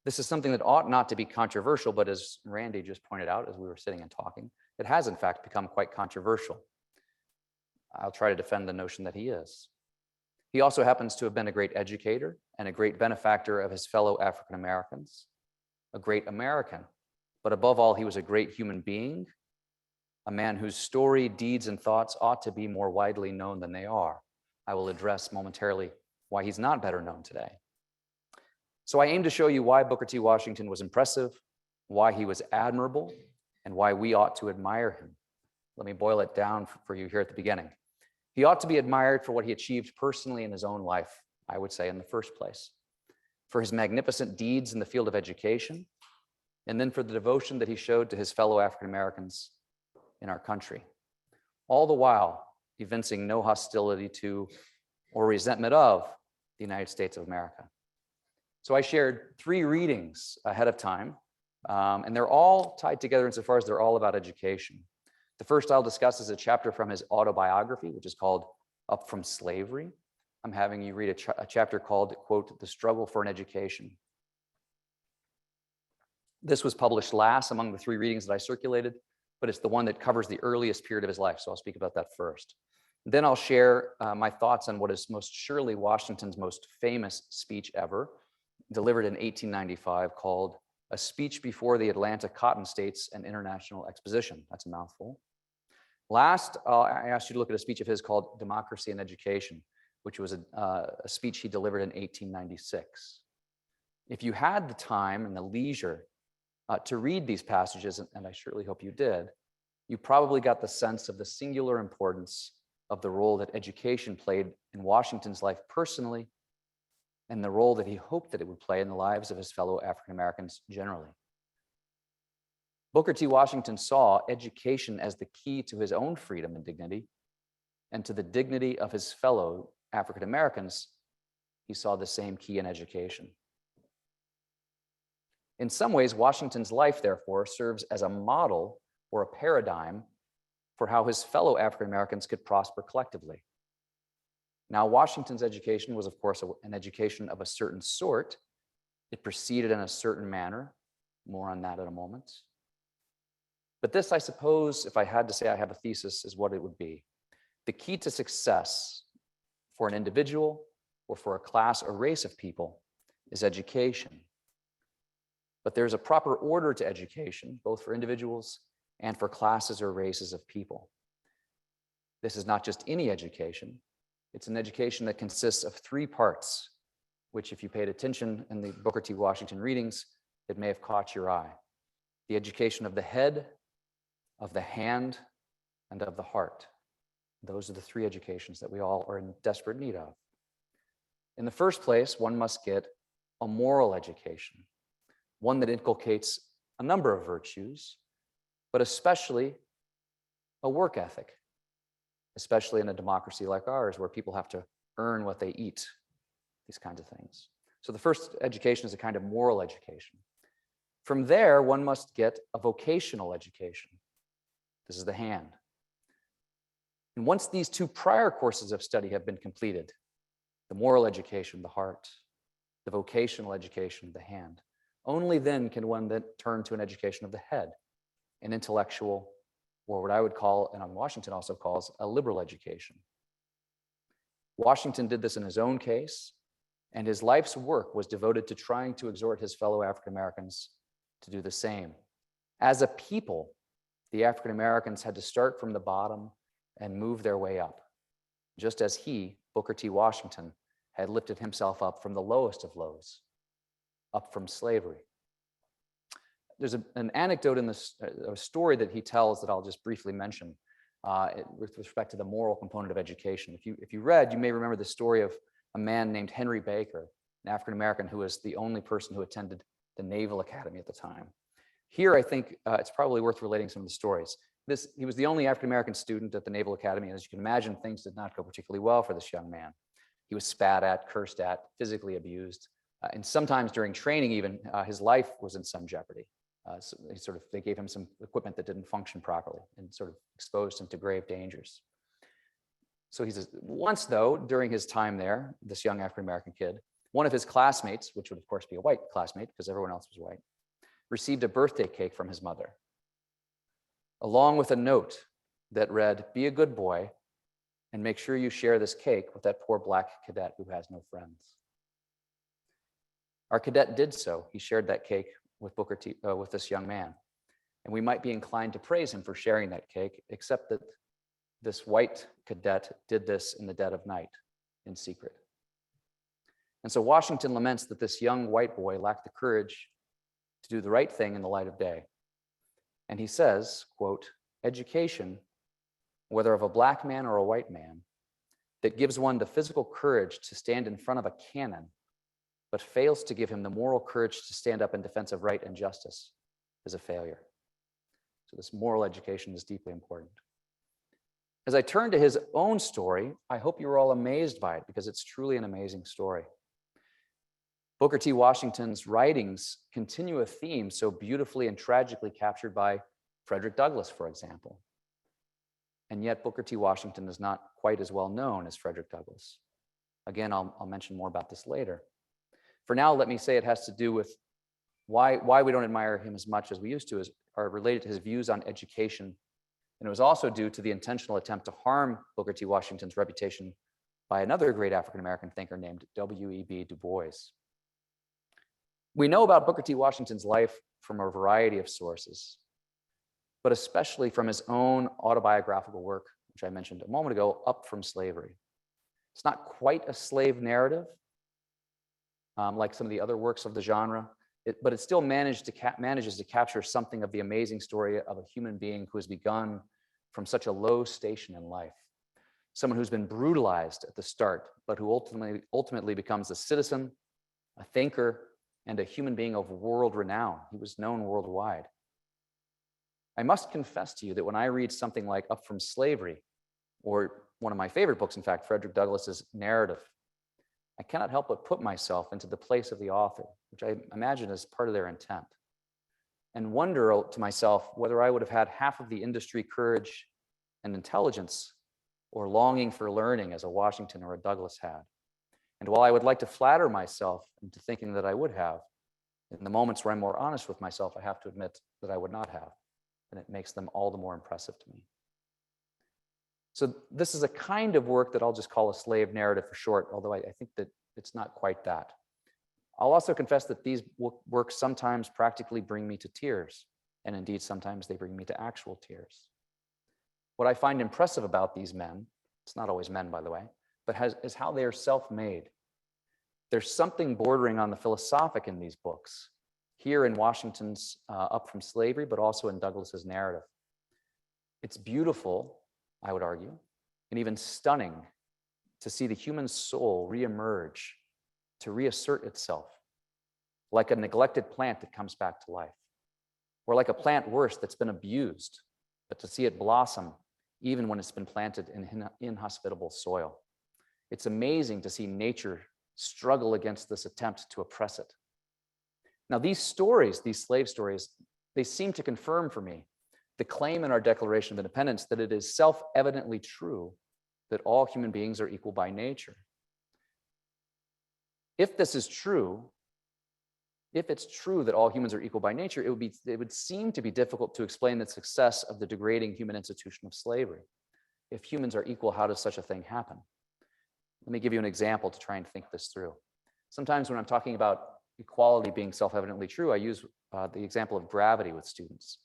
This is something that ought not to be controversial, but as Randy just pointed out as we were sitting and talking, it has in fact become quite controversial. I'll try to defend the notion that he is. He also happens to have been a great educator and a great benefactor of his fellow African Americans, a great American, but above all, he was a great human being, a man whose story, deeds, and thoughts ought to be more widely known than they are. I will address momentarily why he's not better known today. So I aim to show you why Booker T. Washington was impressive, why he was admirable, and why we ought to admire him. Let me boil it down for you here at the beginning. He ought to be admired for what he achieved personally in his own life, I would say in the first place, for his magnificent deeds in the field of education, and then for the devotion that he showed to his fellow African Americans in our country, all the while evincing no hostility to or resentment of the United States of America. So I shared 3 readings ahead of time And they're all tied together insofar as they're all about education. The first I'll discuss is a chapter from his autobiography, which is called Up from Slavery. I'm having you read a chapter called, quote, The Struggle for an Education. This was published last among the 3 readings that I circulated, but it's the one that covers the earliest period of his life. So I'll speak about that first. Then I'll share my thoughts on what is most surely Washington's most famous speech ever, delivered in 1895, called A Speech Before the Atlanta Cotton States and International Exposition. That's a mouthful. Last, I asked you to look at a speech of his called Democracy and Education, which was a speech he delivered in 1896. If you had the time and the leisure to read these passages, and I surely hope you did, you probably got the sense of the singular importance of the role that education played in Washington's life personally, and the role that he hoped that it would play in the lives of his fellow African Americans generally. Booker T. Washington saw education as the key to his own freedom and dignity, and to the dignity of his fellow African Americans. He saw the same key in education. In some ways, Washington's life, therefore, serves as a model or a paradigm for how his fellow African Americans could prosper collectively. Now, Washington's education was, of course, an education of a certain sort. It proceeded in a certain manner. More on that in a moment. But this, I suppose, if I had to say I have a thesis, is what it would be. The key to success for an individual or for a class or race of people is education. But there's a proper order to education, both for individuals and for classes or races of people. This is not just any education. It's an education that consists of 3 parts, which if you paid attention in the Booker T. Washington readings, it may have caught your eye. The education of the head, of the hand, and of the heart. Those are the 3 educations that we all are in desperate need of. In the first place, one must get a moral education, one that inculcates a number of virtues, but especially a work ethic, especially in a democracy like ours, where people have to earn what they eat, these kinds of things. So the first education is a kind of moral education. From there, one must get a vocational education. This is the hand. And once these 2 prior courses of study have been completed, the moral education, the heart, the vocational education, the hand, only then can one then turn to an education of the head, an intellectual, or what I would call, and Washington also calls, a liberal education. Washington did this in his own case, and his life's work was devoted to trying to exhort his fellow African Americans to do the same. As a people, the African Americans had to start from the bottom and move their way up, just as he, Booker T. Washington, had lifted himself up from the lowest of lows, up from slavery. There's an anecdote in this, a story that he tells that I'll just briefly mention with respect to the moral component of education. If you read, you may remember the story of a man named Henry Baker, an African American who was the only person who attended the Naval Academy at the time. Here, I think it's probably worth relating some of the stories. He was the only African American student at the Naval Academy, and as you can imagine, things did not go particularly well for this young man. He was spat at, cursed at, physically abused, and sometimes during training even, his life was in some jeopardy. So they gave him some equipment that didn't function properly and sort of exposed him to grave dangers. So once though, during his time there, this young African-American kid, one of his classmates, which would of course be a white classmate because everyone else was white, received a birthday cake from his mother, along with a note that read, "Be a good boy and make sure you share this cake with that poor black cadet who has no friends." Our cadet did so. He shared that cake with with this young man. And we might be inclined to praise him for sharing that cake, except that this white cadet did this in the dead of night, in secret. And so Washington laments that this young white boy lacked the courage to do the right thing in the light of day. And he says, quote, "Education, whether of a black man or a white man, that gives one the physical courage to stand in front of a cannon, but fails to give him the moral courage to stand up in defense of right and justice, is a failure." So this moral education is deeply important. As I turn to his own story, I hope you were all amazed by it because it's truly an amazing story. Booker T. Washington's writings continue a theme so beautifully and tragically captured by Frederick Douglass, for example. And yet Booker T. Washington is not quite as well known as Frederick Douglass. Again, I'll mention more about this later. For now, let me say it has to do with why we don't admire him as much as we used to, are related to his views on education. And it was also due to the intentional attempt to harm Booker T. Washington's reputation by another great African-American thinker named W.E.B. Du Bois. We know about Booker T. Washington's life from a variety of sources, but especially from his own autobiographical work, which I mentioned a moment ago, Up from Slavery. It's not quite a slave narrative, like some of the other works of the genre, but it still manages to capture something of the amazing story of a human being who has begun from such a low station in life. Someone who's been brutalized at the start, but who ultimately becomes a citizen, a thinker, and a human being of world renown. He was known worldwide. I must confess to you that when I read something like Up from Slavery, or one of my favorite books, in fact, Frederick Douglass's narrative, I cannot help but put myself into the place of the author, which I imagine is part of their intent, and wonder to myself whether I would have had half of the industry courage and intelligence or longing for learning as a Washington or a Douglass had. And while I would like to flatter myself into thinking that I would have, in the moments where I'm more honest with myself, I have to admit that I would not have, and it makes them all the more impressive to me. So this is a kind of work that I'll just call a slave narrative for short, although I think that it's not quite that. I'll also confess that these works sometimes practically bring me to tears, and indeed sometimes they bring me to actual tears. What I find impressive about these men, it's not always men, by the way, but is how they are self-made. There's something bordering on the philosophic in these books, here in Washington's Up from Slavery, but also in Douglass's narrative. It's beautiful, I would argue, and even stunning to see the human soul reemerge, to reassert itself, like a neglected plant that comes back to life, or like a plant worse that's been abused, but to see it blossom even when it's been planted in inhospitable soil. It's amazing to see nature struggle against this attempt to oppress it. Now, these stories, these slave stories, they seem to confirm for me the claim in our Declaration of Independence that it is self-evidently true that all human beings are equal by nature. If this is true, if it's true that all humans are equal by nature, it would seem to be difficult to explain the success of the degrading human institution of slavery. If humans are equal, how does such a thing happen? Let me give you an example to try and think this through. Sometimes when I'm talking about equality being self-evidently true, I use the example of gravity with students.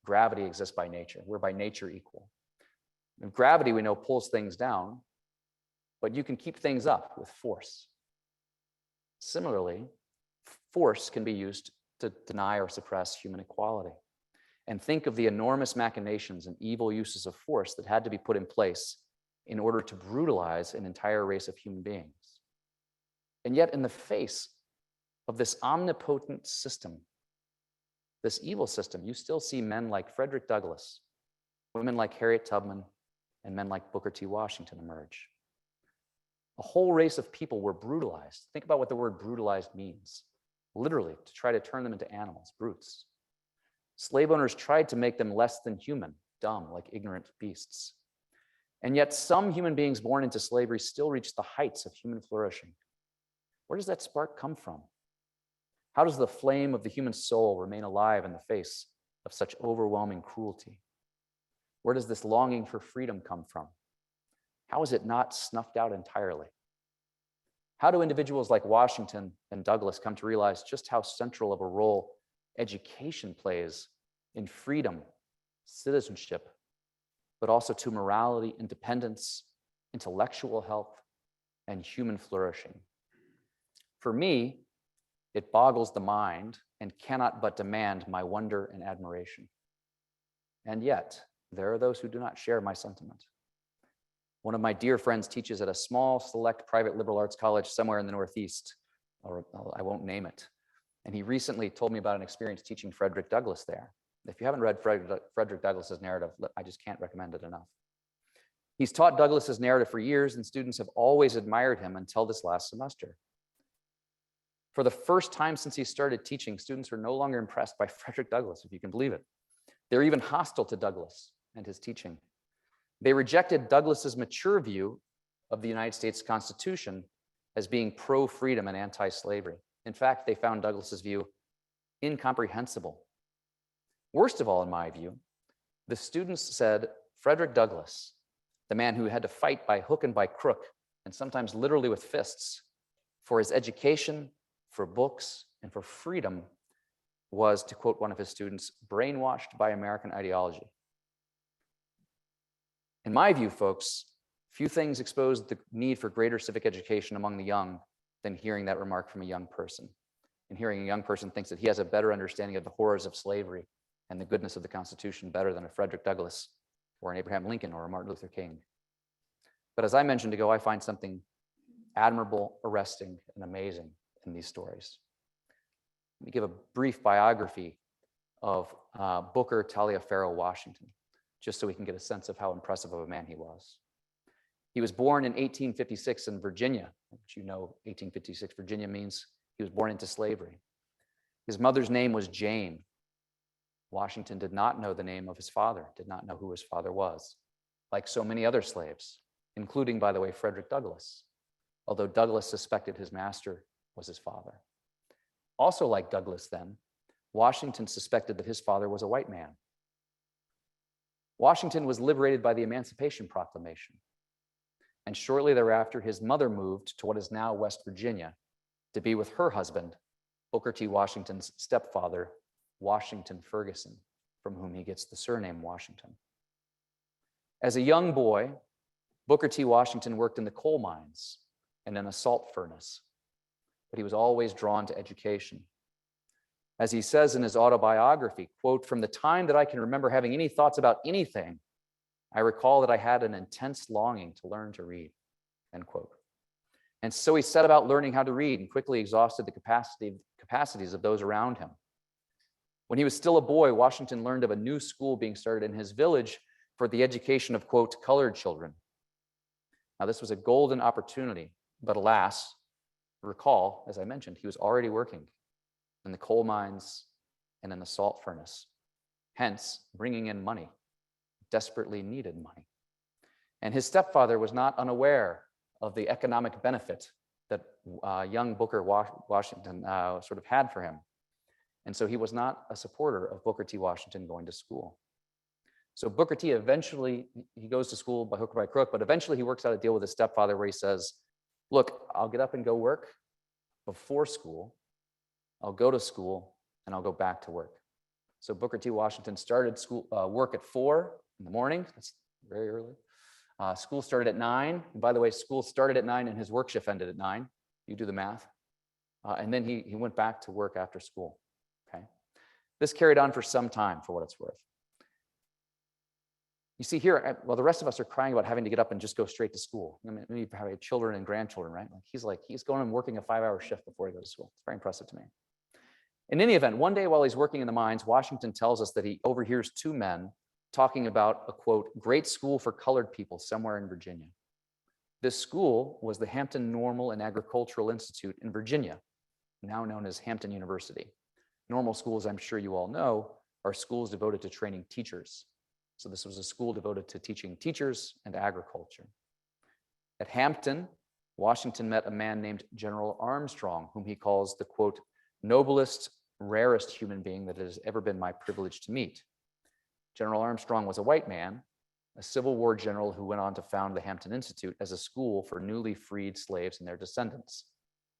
Gravity exists by nature. We're by nature equal. And gravity, we know, pulls things down, but you can keep things up with force. Similarly, force can be used to deny or suppress human equality. And think of the enormous machinations and evil uses of force that had to be put in place in order to brutalize an entire race of human beings. And yet, in the face of this omnipotent system, this evil system, you still see men like Frederick Douglass, women like Harriet Tubman, and men like Booker T. Washington emerge. A whole race of people were brutalized. Think about what the word brutalized means. Literally, to try to turn them into animals, brutes. Slave owners tried to make them less than human, dumb, like ignorant beasts. And yet some human beings born into slavery still reach the heights of human flourishing. Where does that spark come from? How does the flame of the human soul remain alive in the face of such overwhelming cruelty? Where does this longing for freedom come from? How is it not snuffed out entirely? How do individuals like Washington and Douglass come to realize just how central of a role education plays in freedom, citizenship, but also to morality, independence, intellectual health, and human flourishing? For me, it boggles the mind and cannot but demand my wonder and admiration. And yet, there are those who do not share my sentiment. One of my dear friends teaches at a small, select private liberal arts college somewhere in the Northeast, or I won't name it. And he recently told me about an experience teaching Frederick Douglass there. If you haven't read Frederick Douglass's narrative, I just can't recommend it enough. He's taught Douglass's narrative for years, and students have always admired him until this last semester. For the first time since he started teaching, students are no longer impressed by Frederick Douglass, if you can believe it. They're even hostile to Douglass and his teaching. They rejected Douglass's mature view of the United States Constitution as being pro-freedom and anti-slavery. In fact, they found Douglass's view incomprehensible. Worst of all, in my view, the students said Frederick Douglass, the man who had to fight by hook and by crook, and sometimes literally with fists, for his education, for books, and for freedom, was, to quote one of his students, brainwashed by American ideology. In my view, folks, few things expose the need for greater civic education among the young than hearing that remark from a young person. And hearing a young person thinks that he has a better understanding of the horrors of slavery and the goodness of the Constitution better than a Frederick Douglass or an Abraham Lincoln or a Martin Luther King. But as I mentioned ago, I find something admirable, arresting, and amazing in these stories. Let me give a brief biography of Booker Taliaferro Washington, just so we can get a sense of how impressive of a man he was. He was born in 1856 in Virginia, which you know 1856 Virginia means he was born into slavery. His mother's name was Jane. Washington did not know the name of his father, did not know who his father was, like so many other slaves, including, by the way, Frederick Douglass, although Douglass suspected his master was his father. Also like Douglass then, Washington suspected that his father was a white man. Washington was liberated by the Emancipation Proclamation, and shortly thereafter, his mother moved to what is now West Virginia to be with her husband, Booker T. Washington's stepfather, Washington Ferguson, from whom he gets the surname Washington. As a young boy, Booker T. Washington worked in the coal mines and in a salt furnace, but he was always drawn to education. As he says in his autobiography, quote, "From the time that I can remember having any thoughts about anything, I recall that I had an intense longing to learn to read," end quote. And so he set about learning how to read and quickly exhausted the capacities of those around him. When he was still a boy, Washington learned of a new school being started in his village for the education of, quote, colored children. Now, this was a golden opportunity, but alas, recall, as I mentioned, he was already working in the coal mines and in the salt furnace, hence bringing in money, desperately needed money. And his stepfather was not unaware of the economic benefit that young Booker Washington sort of had for him. And so he was not a supporter of Booker T. Washington going to school. So Booker T eventually, he goes to school by hook or by crook, but eventually he works out a deal with his stepfather where he says, look, I'll get up and go work before school, I'll go to school, and I'll go back to work. So Booker T. Washington started school work at 4 in the morning. That's very early. School started at 9. And by the way, school started at 9 and his work shift ended at 9. You do the math. And then he went back to work after school. Okay. This carried on for some time, for what it's worth. You see here, well, the rest of us are crying about having to get up and just go straight to school. I mean, you have children and grandchildren, right? He's going and working a 5-hour shift before he goes to school. It's very impressive to me. In any event, one day while he's working in the mines, Washington tells us that he overhears 2 men talking about a, quote, great school for colored people somewhere in Virginia. This school was the Hampton Normal and Agricultural Institute in Virginia, now known as Hampton University. Normal schools, I'm sure you all know, are schools devoted to training teachers. So this was a school devoted to teaching teachers and agriculture. At Hampton, Washington met a man named General Armstrong, whom he calls the, quote, noblest, rarest human being that it has ever been my privilege to meet. General Armstrong was a white man, a Civil War general who went on to found the Hampton Institute as a school for newly freed slaves and their descendants,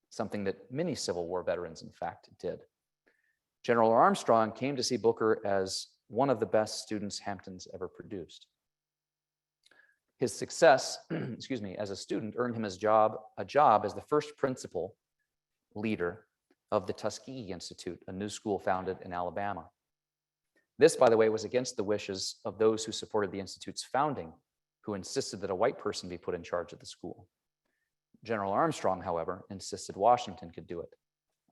something that many Civil War veterans, in fact, did. General Armstrong came to see Booker as one of the best students Hampton's ever produced. His success, as a student earned him a job as the first principal leader of the Tuskegee Institute, a new school founded in Alabama. This, by the way, was against the wishes of those who supported the Institute's founding, who insisted that a white person be put in charge of the school. General Armstrong, however, insisted Washington could do it.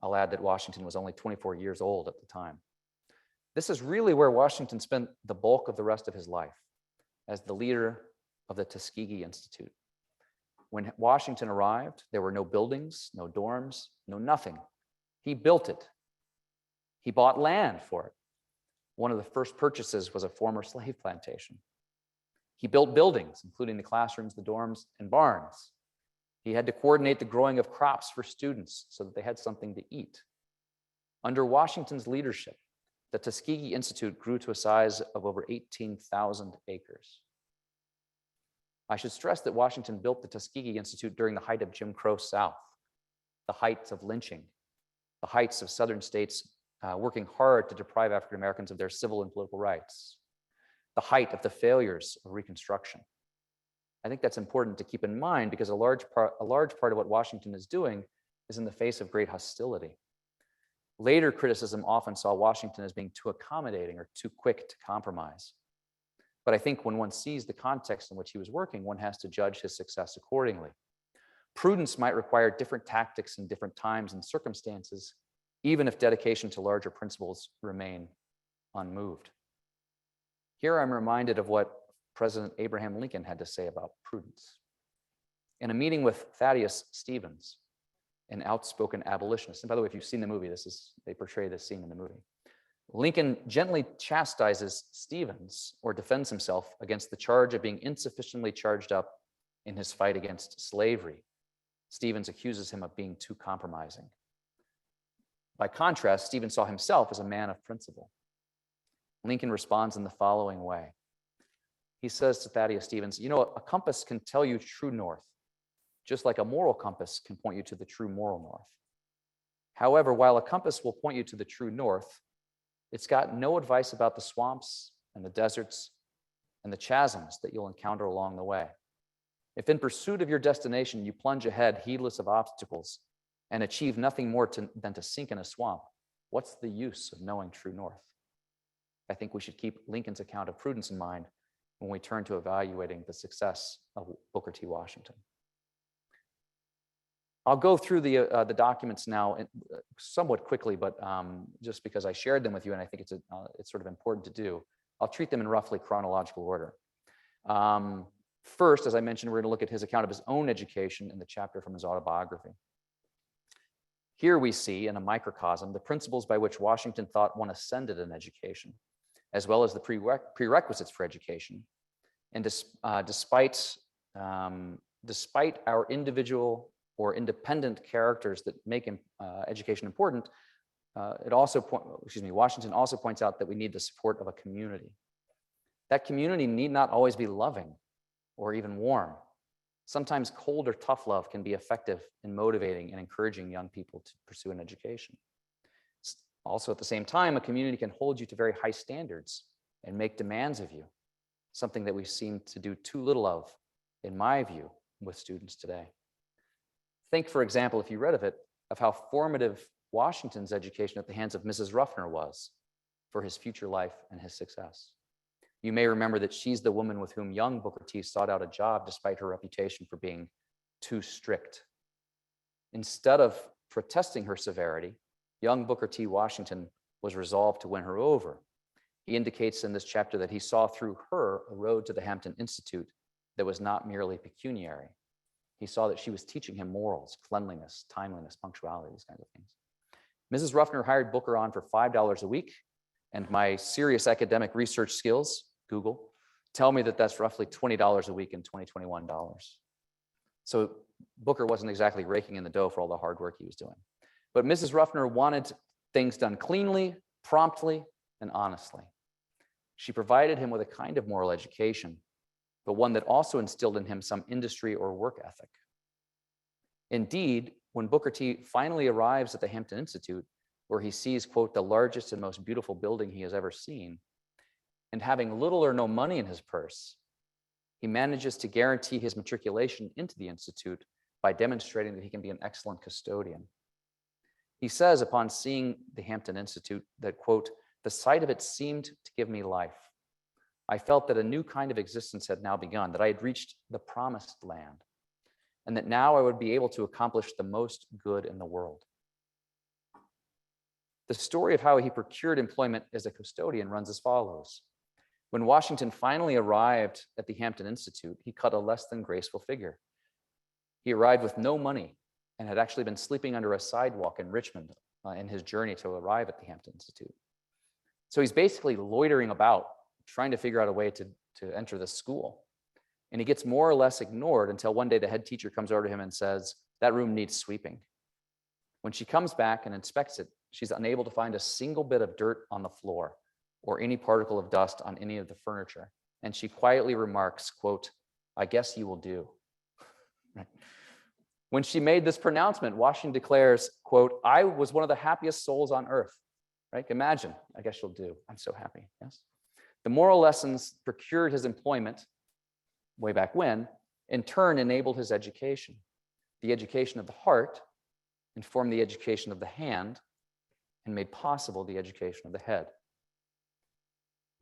I'll add that Washington was only 24 years old at the time. This is really where Washington spent the bulk of the rest of his life, as the leader of the Tuskegee Institute. When Washington arrived, there were no buildings, no dorms, no nothing He built it. He bought land for it. One of the first purchases was a former slave plantation. He built buildings, including the classrooms, the dorms, and barns. He had to coordinate the growing of crops for students so that they had something to eat. Under Washington's leadership, the Tuskegee Institute grew to a size of over 18,000 acres. I should stress that Washington built the Tuskegee Institute during the height of Jim Crow South, the heights of lynching, the heights of Southern states working hard to deprive African Americans of their civil and political rights, the height of the failures of Reconstruction. I think that's important to keep in mind because a large part of what Washington is doing is in the face of great hostility. Later criticism often saw Washington as being too accommodating or too quick to compromise. But I think when one sees the context in which he was working, one has to judge his success accordingly. Prudence might require different tactics in different times and circumstances, even if dedication to larger principles remain unmoved. Here I'm reminded of what President Abraham Lincoln had to say about prudence. In a meeting with Thaddeus Stevens, an outspoken abolitionist, and by the way, if you've seen the movie, they portray this scene in the movie. Lincoln gently chastises Stevens or defends himself against the charge of being insufficiently charged up in his fight against slavery. Stevens accuses him of being too compromising. By contrast, Stevens saw himself as a man of principle. Lincoln responds in the following way. He says to Thaddeus Stevens, you know, a compass can tell you true north, just like a moral compass can point you to the true moral north. However, while a compass will point you to the true north, it's got no advice about the swamps and the deserts and the chasms that you'll encounter along the way. If in pursuit of your destination, you plunge ahead heedless of obstacles and achieve nothing more than to sink in a swamp, what's the use of knowing true north? I think we should keep Lincoln's account of prudence in mind when we turn to evaluating the success of Booker T. Washington. I'll go through the documents now somewhat quickly, but just because I shared them with you and I think it's sort of important to do, I'll treat them in roughly chronological order. First, as I mentioned, we're going to look at his account of his own education in the chapter from his autobiography. Here we see, in a microcosm, the principles by which Washington thought one ascended in education, as well as the prerequisites for education. And despite our individual or independent characters that make education important, Washington also points out that we need the support of a community. That community need not always be loving or even warm. Sometimes cold or tough love can be effective in motivating and encouraging young people to pursue an education. Also, at the same time, a community can hold you to very high standards and make demands of you, something that we seem to do too little of, in my view, with students today. Think, for example, if you read of it, of how formative Washington's education at the hands of Mrs. Ruffner was for his future life and his success. You may remember that she's the woman with whom young Booker T sought out a job despite her reputation for being too strict. Instead of protesting her severity, young Booker T. Washington was resolved to win her over. He indicates in this chapter that he saw through her a road to the Hampton Institute that was not merely pecuniary. He saw that she was teaching him morals, cleanliness, timeliness, punctuality, these kinds of things. Mrs. Ruffner hired Booker on for $5 a week, and my serious academic research skills, Google, tell me that that's roughly $20 a week in 2021 dollars. So Booker wasn't exactly raking in the dough for all the hard work he was doing. But Mrs. Ruffner wanted things done cleanly, promptly, and honestly. She provided him with a kind of moral education, but one that also instilled in him some industry or work ethic. Indeed, when Booker T finally arrives at the Hampton Institute, where he sees, quote, the largest and most beautiful building he has ever seen, and having little or no money in his purse, he manages to guarantee his matriculation into the Institute by demonstrating that he can be an excellent custodian. He says upon seeing the Hampton Institute that, quote, the sight of it seemed to give me life. I felt that a new kind of existence had now begun, that I had reached the promised land, and that now I would be able to accomplish the most good in the world. The story of how he procured employment as a custodian runs as follows. When Washington finally arrived at the Hampton Institute, he cut a less than graceful figure. He arrived with no money and had actually been sleeping under a sidewalk in Richmond in his journey to arrive at the Hampton Institute. So he's basically loitering about, trying to figure out a way to enter this school. And he gets more or less ignored until one day the head teacher comes over to him and says, that room needs sweeping. When she comes back and inspects it, she's unable to find a single bit of dirt on the floor or any particle of dust on any of the furniture. And she quietly remarks, quote, I guess you will do. Right. When she made this pronouncement, Washington declares, quote, I was one of the happiest souls on earth. Right? Imagine, I guess you'll do. I'm so happy. Yes. The moral lessons procured his employment way back when, in turn enabled his education. The education of the heart informed the education of the hand and made possible the education of the head.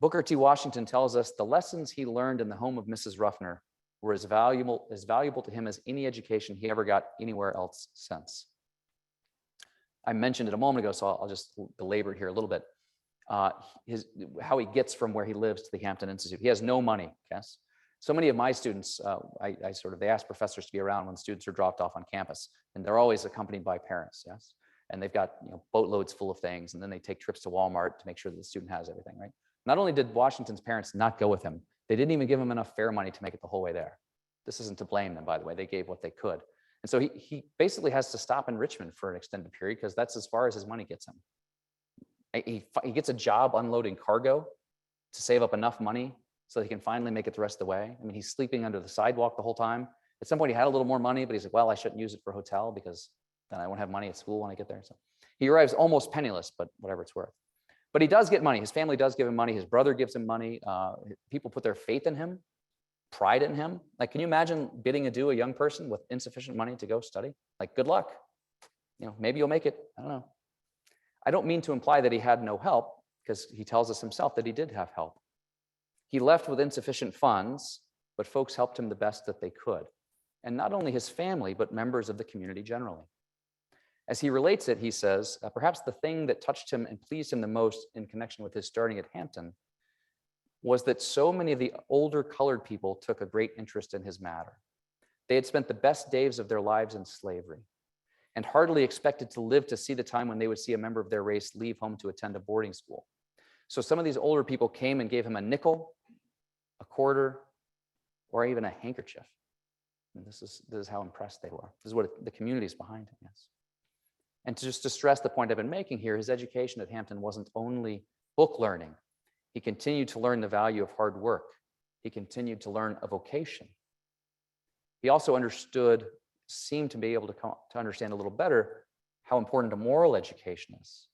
Booker T. Washington tells us the lessons he learned in the home of Mrs. Ruffner were as valuable to him as any education he ever got anywhere else since. I mentioned it a moment ago, so I'll just belabor it here a little bit. How he gets from where he lives to the Hampton Institute. He has no money, yes. So many of my students, they ask professors to be around when students are dropped off on campus, and they're always accompanied by parents, yes. And they've got boatloads full of things, and then they take trips to Walmart to make sure that the student has everything, right? Not only did Washington's parents not go with him, they didn't even give him enough fare money to make it the whole way there. This isn't to blame them, by the way. They gave what they could. And so he basically has to stop in Richmond for an extended period because that's as far as his money gets him. He gets a job unloading cargo to save up enough money so he can finally make it the rest of the way. I mean, he's sleeping under the sidewalk the whole time. At some point he had a little more money, but he's like, well, I shouldn't use it for a hotel because then I won't have money at school when I get there. So he arrives almost penniless, but whatever it's worth. But he does get money. His family does give him money. His brother gives him money. People put their faith in him, pride in him. Like, can you imagine bidding adieu a young person with insufficient money to go study? Like, good luck. Maybe you'll make it. I don't know. I don't mean to imply that he had no help, because he tells us himself that he did have help. He left with insufficient funds, but folks helped him the best that they could. And not only his family, but members of the community generally. As he relates it, he says, perhaps the thing that touched him and pleased him the most in connection with his starting at Hampton was that so many of the older colored people took a great interest in his matter. They had spent the best days of their lives in slavery and hardly expected to live to see the time when they would see a member of their race leave home to attend a boarding school. So some of these older people came and gave him a nickel, a quarter, or even a handkerchief. And this is how impressed they were. This is what the community is behind him, yes. And to stress the point I've been making here, his education at Hampton wasn't only book learning. He continued to learn the value of hard work. He continued to learn a vocation. He also seemed to be able to understand a little better how important a moral education is.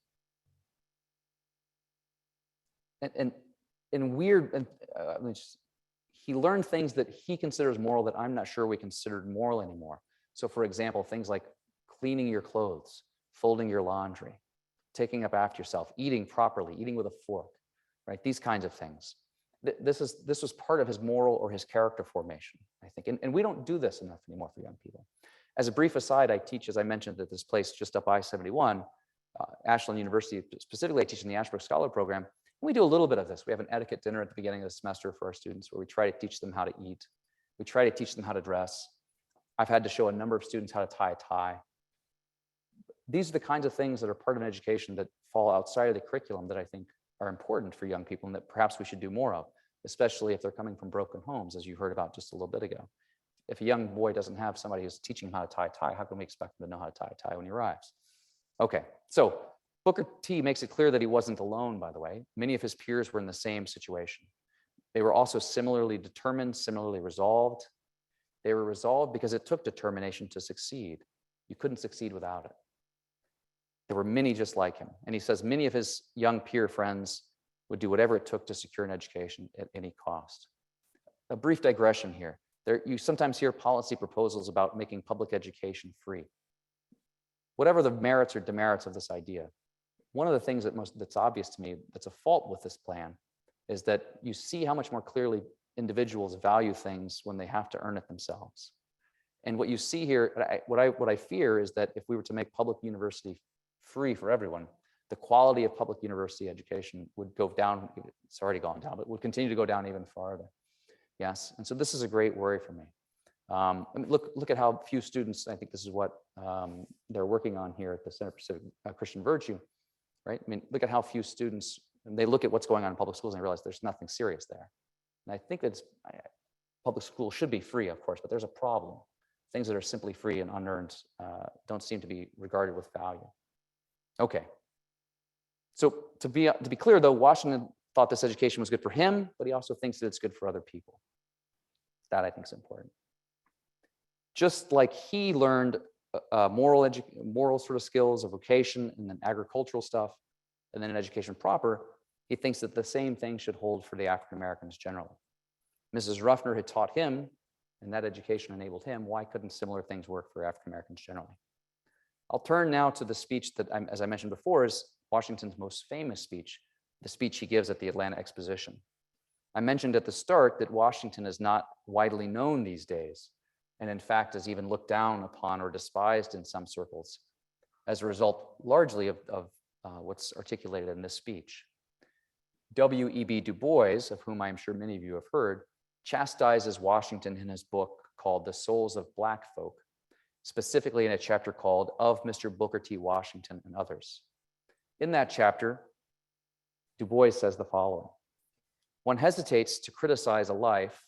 He learned things that he considers moral that I'm not sure we considered moral anymore. So for example, things like cleaning your clothes, folding your laundry, taking up after yourself, eating properly, eating with a fork, right? These kinds of things. This was part of his moral or his character formation, I think. And we don't do this enough anymore for young people. As a brief aside, I teach, as I mentioned, at this place just up I-71, Ashland University, specifically I teach in the Ashbrook Scholar Program. We do a little bit of this. We have an etiquette dinner at the beginning of the semester for our students where we try to teach them how to eat. We try to teach them how to dress. I've had to show a number of students how to tie a tie. These are the kinds of things that are part of an education that fall outside of the curriculum that I think are important for young people and that perhaps we should do more of, especially if they're coming from broken homes, as you heard about just a little bit ago. If a young boy doesn't have somebody who's teaching him how to tie a tie, how can we expect him to know how to tie a tie when he arrives? Okay, so Booker T makes it clear that he wasn't alone, by the way. Many of his peers were in the same situation. They were also similarly determined, similarly resolved. They were resolved because it took determination to succeed. You couldn't succeed without it. There were many just like him. And he says many of his young peer friends would do whatever it took to secure an education at any cost. A brief digression here. You sometimes hear policy proposals about making public education free. Whatever the merits or demerits of this idea, one of the things that's obvious to me that's a fault with this plan is that you see how much more clearly individuals value things when they have to earn it themselves. And what you see here, what I fear is that if we were to make public university free for everyone, the quality of public university education would go down. It's already gone down, but would continue to go down even farther. Yes, and so this is a great worry for me. I mean, look at how few students, I think this is what they're working on here at the Center for Civic Christian Virtue, right? I mean, look at how few students, and they look at what's going on in public schools and they realize there's nothing serious there. And I think that's, public schools should be free, of course, but there's a problem. Things that are simply free and unearned don't seem to be regarded with value. Okay. So to be clear though, Washington thought this education was good for him, but he also thinks that it's good for other people. That I think is important. Just like he learned moral sort of skills, a vocation, and then agricultural stuff, and then an education proper, he thinks that the same thing should hold for the African Americans generally. Mrs. Ruffner had taught him, and that education enabled him. Why couldn't similar things work for African Americans generally? I'll turn now to the speech that, as I mentioned before, is Washington's most famous speech, the speech he gives at the Atlanta Exposition. I mentioned at the start that Washington is not widely known these days, and in fact is even looked down upon or despised in some circles as a result largely of what's articulated in this speech. W.E.B. Du Bois, of whom I'm sure many of you have heard, chastises Washington in his book called The Souls of Black Folk, specifically in a chapter called Of Mr. Booker T. Washington and Others. In that chapter, Du Bois says the following: "One hesitates to criticize a life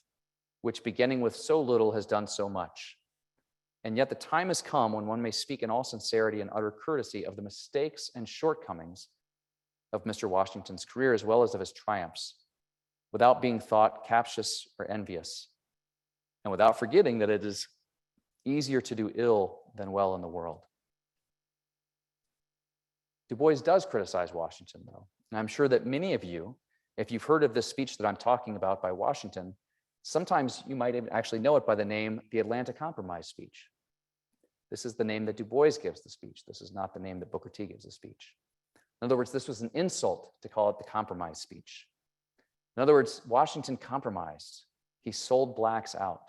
which, beginning with so little, has done so much. And yet the time has come when one may speak in all sincerity and utter courtesy of the mistakes and shortcomings of Mr. Washington's career, as well as of his triumphs, without being thought captious or envious, and without forgetting that it is easier to do ill than well in the world." Du Bois does criticize Washington, though. And I'm sure that many of you, if you've heard of this speech that I'm talking about by Washington, sometimes you might even actually know it by the name, the Atlanta Compromise speech. This is the name that Du Bois gives the speech. This is not the name that Booker T gives the speech. In other words, this was an insult to call it the compromise speech. In other words, Washington compromised. He sold blacks out.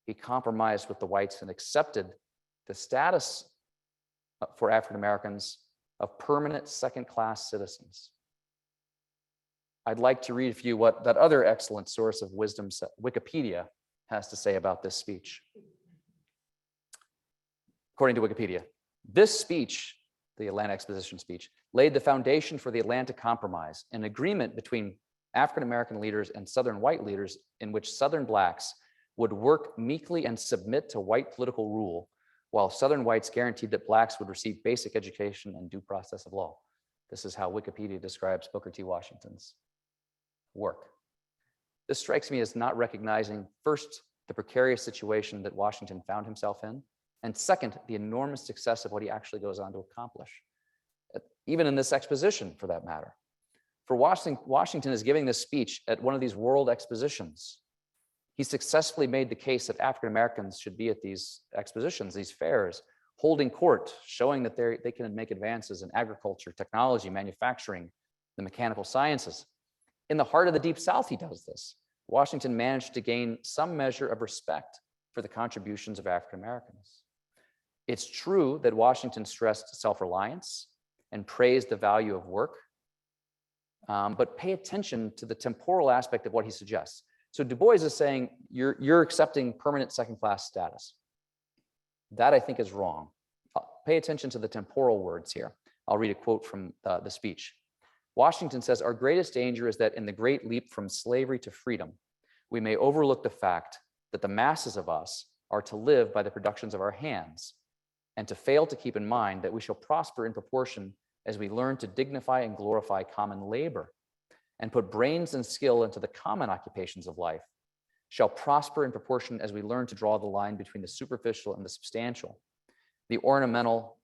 He compromised with the whites and accepted the status for African Americans of permanent second-class citizens. I'd like to read for you what that other excellent source of wisdom, Wikipedia, has to say about this speech. According to Wikipedia, this speech, the Atlanta Exposition speech, laid the foundation for the Atlanta Compromise, an agreement between African American leaders and Southern white leaders in which Southern blacks would work meekly and submit to white political rule, while Southern whites guaranteed that blacks would receive basic education and due process of law. This is how Wikipedia describes Booker T. Washington's work. This strikes me as not recognizing, first, the precarious situation that Washington found himself in, and second, the enormous success of what he actually goes on to accomplish, even in this exposition, for that matter. For Washington is giving this speech at one of these world expositions. He successfully made the case that African Americans should be at these expositions, these fairs, holding court, showing that they can make advances in agriculture, technology, manufacturing, the mechanical sciences. In the heart of the Deep South, he does this. Washington managed to gain some measure of respect for the contributions of African Americans. It's true that Washington stressed self-reliance and praised the value of work, but pay attention to the temporal aspect of what he suggests. So Du Bois is saying, you're accepting permanent second-class status. That I think is wrong. Pay attention to the temporal words here. I'll read a quote from the speech. Washington says, "Our greatest danger is that in the great leap from slavery to freedom, we may overlook the fact that the masses of us are to live by the productions of our hands, and to fail to keep in mind that we shall prosper in proportion as we learn to dignify and glorify common labor, and put brains and skill into the common occupations of life, shall prosper in proportion as we learn to draw the line between the superficial and the substantial, the ornamental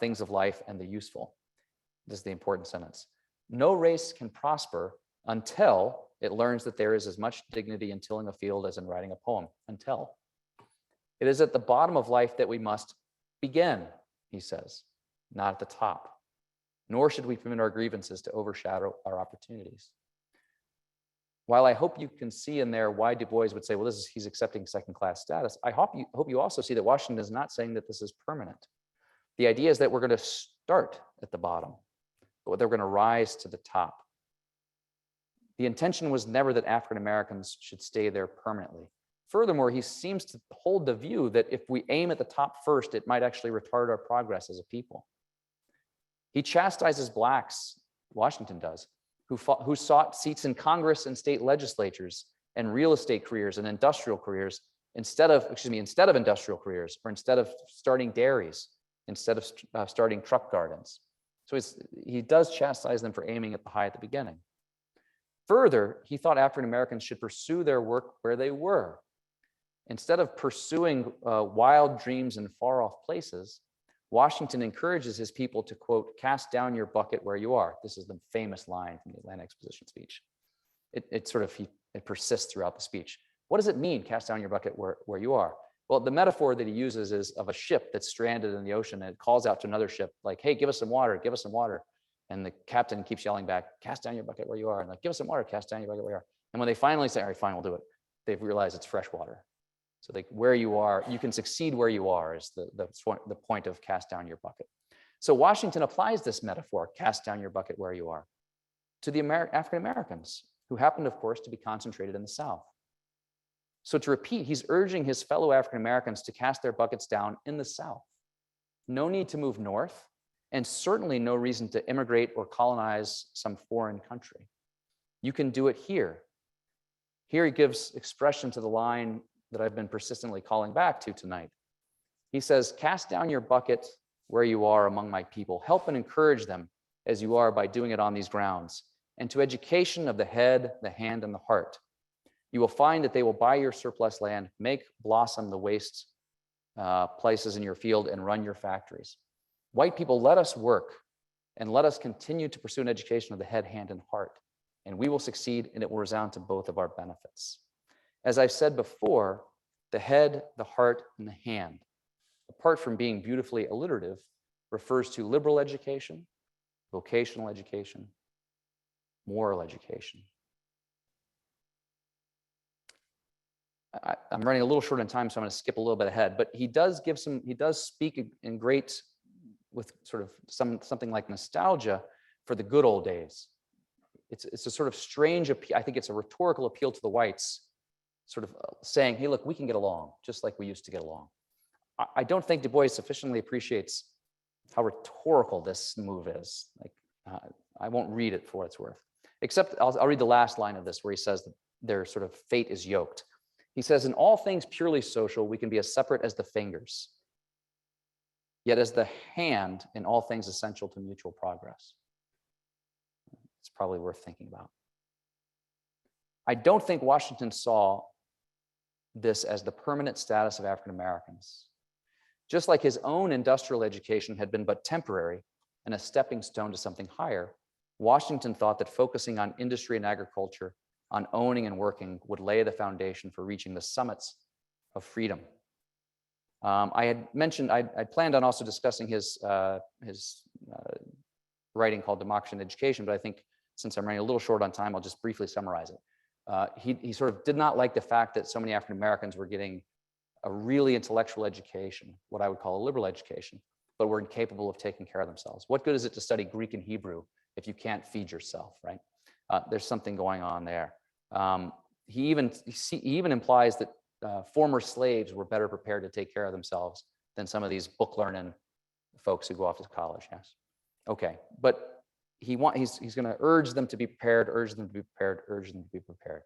things of life and the useful." This is the important sentence. No race can prosper until it learns that there is as much dignity in tilling a field as in writing a poem. Until. It is at the bottom of life that we must begin, he says, not at the top. Nor should we permit our grievances to overshadow our opportunities. While I hope you can see in there why Du Bois would say, well, he's accepting second-class status, I hope you also see that Washington is not saying that this is permanent. The idea is that we're going to start at the bottom, but they're going to rise to the top. The intention was never that African Americans should stay there permanently. Furthermore, he seems to hold the view that if we aim at the top first, it might actually retard our progress as a people. He chastises blacks, Washington does, who sought seats in Congress and state legislatures and real estate careers and industrial careers instead of industrial careers, or instead of starting dairies, instead of starting truck gardens. So he does chastise them for aiming at the high at the beginning. Further, he thought African Americans should pursue their work where they were. Instead of pursuing wild dreams in far off places, Washington encourages his people to, quote, cast down your bucket where you are. This is the famous line from the Atlanta Exposition speech. It persists throughout the speech. What does it mean, cast down your bucket where you are? Well, the metaphor that he uses is of a ship that's stranded in the ocean, and it calls out to another ship like, hey, give us some water, give us some water. And the captain keeps yelling back, cast down your bucket where you are. And like, give us some water, cast down your bucket where you are. And when they finally say, all right, fine, we'll do it, they've realized it's fresh water. So like where you are, you can succeed where you are is the point of cast down your bucket. So Washington applies this metaphor, cast down your bucket where you are, to the African Americans, who happened, of course, to be concentrated in the South. So to repeat, he's urging his fellow African Americans to cast their buckets down in the South. No need to move north, and certainly no reason to immigrate or colonize some foreign country. You can do it here. Here he gives expression to the line that I've been persistently calling back to tonight. He says, cast down your bucket where you are among my people. Help and encourage them as you are by doing it on these grounds. And to education of the head, the hand, and the heart. You will find that they will buy your surplus land, make blossom the waste places in your field, and run your factories. White people, let us work, and let us continue to pursue an education of the head, hand, and heart. And we will succeed, and it will resound to both of our benefits. As I've said before, the head, the heart, and the hand, apart from being beautifully alliterative, refers to liberal education, vocational education, moral education. I'm running a little short on time, so I'm going to skip a little bit ahead, but he does speak in great, with sort of something like nostalgia for the good old days. It's a sort of strange appeal. I think it's a rhetorical appeal to the whites, sort of saying, hey, look, we can get along just like we used to get along. I don't think Du Bois sufficiently appreciates how rhetorical this move is. Like, I won't read it for what it's worth, except I'll read the last line of this where he says that their sort of fate is yoked. He says, in all things purely social, we can be as separate as the fingers, yet as the hand in all things essential to mutual progress. It's probably worth thinking about. I don't think Washington saw this as the permanent status of African Americans. Just like his own industrial education had been but temporary and a stepping stone to something higher, Washington thought that focusing on industry and agriculture, on owning and working, would lay the foundation for reaching the summits of freedom. I had mentioned, I planned on also discussing his writing called Democracy and Education, but I think since I'm running a little short on time, I'll just briefly summarize it. He sort of did not like the fact that so many African Americans were getting a really intellectual education, what I would call a liberal education, but were incapable of taking care of themselves. What good is it to study Greek and Hebrew if you can't feed yourself, right? There's something going on there. He even implies that former slaves were better prepared to take care of themselves than some of these book learning folks who go off to college. Yes, okay, but he's going to urge them to be prepared, urge them to be prepared, urge them to be prepared.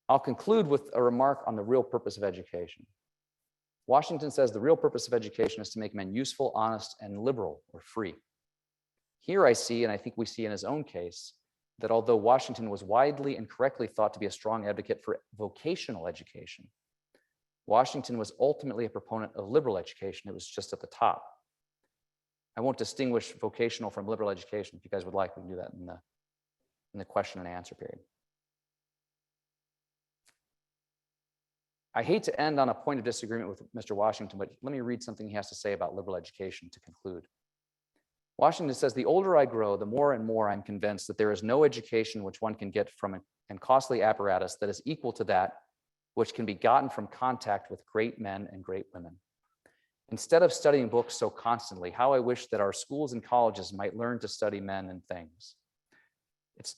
I'll conclude with a remark on the real purpose of education. Washington says the real purpose of education is to make men useful, honest, and liberal, or free. Here I see, and I think we see in his own case, that although Washington was widely and correctly thought to be a strong advocate for vocational education, Washington was ultimately a proponent of liberal education. It was just at the top. I won't distinguish vocational from liberal education. If you guys would like, we can do that in the question and answer period. I hate to end on a point of disagreement with Mr. Washington, but let me read something he has to say about liberal education to conclude. Washington says, the older I grow, the more and more I'm convinced that there is no education which one can get from a costly apparatus that is equal to that which can be gotten from contact with great men and great women. Instead of studying books so constantly, how I wish that our schools and colleges might learn to study men and things.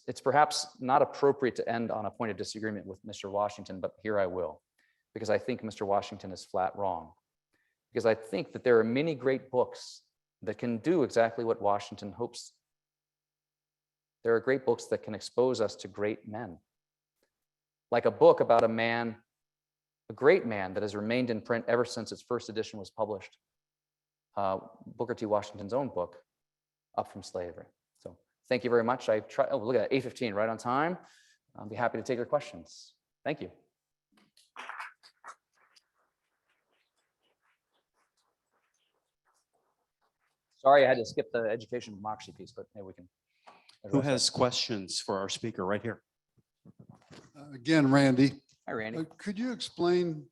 It's perhaps not appropriate to end on a point of disagreement with Mr. Washington, but here I will, because I think Mr. Washington is flat wrong. Because I think that there are many great books that can do exactly what Washington hopes. There are great books that can expose us to great men. Like a book about a man, a great man that has remained in print ever since its first edition was published. Booker T. Washington's own book, Up from Slavery. So thank you very much. I try, oh, look at that, 8:15, right on time. I'll be happy to take your questions. Thank you. Sorry, I had to skip the education democracy piece, but maybe we can. Who address has that. questions for our speaker right here? Again, Randy, Hi, Randy. could you explain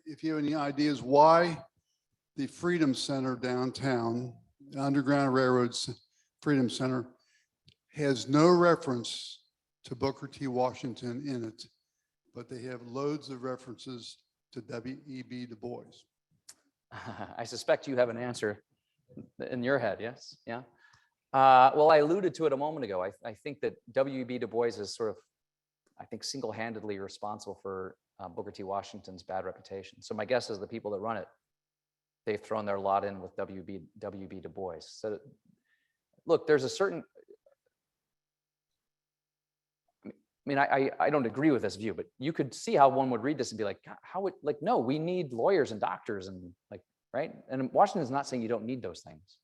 if you have any ideas why the Freedom Center downtown, Underground Railroad's Freedom Center, has no reference to Booker T. Washington in it, but they have loads of references to W.E.B. Du Bois? I suspect you have an answer in your head, yes? Yeah. Well, I alluded to it a moment ago. I think that W.E.B. Du Bois is sort of, I think, single-handedly responsible for Booker T. Washington's bad reputation. So my guess is the people that run it, they've thrown their lot in with W.B. Du Bois. So look, there's a certain, I mean, I don't agree with this view, but you could see how one would read this and be like, how would, like, no, we need lawyers and doctors and like, right? And Washington's not saying you don't need those things.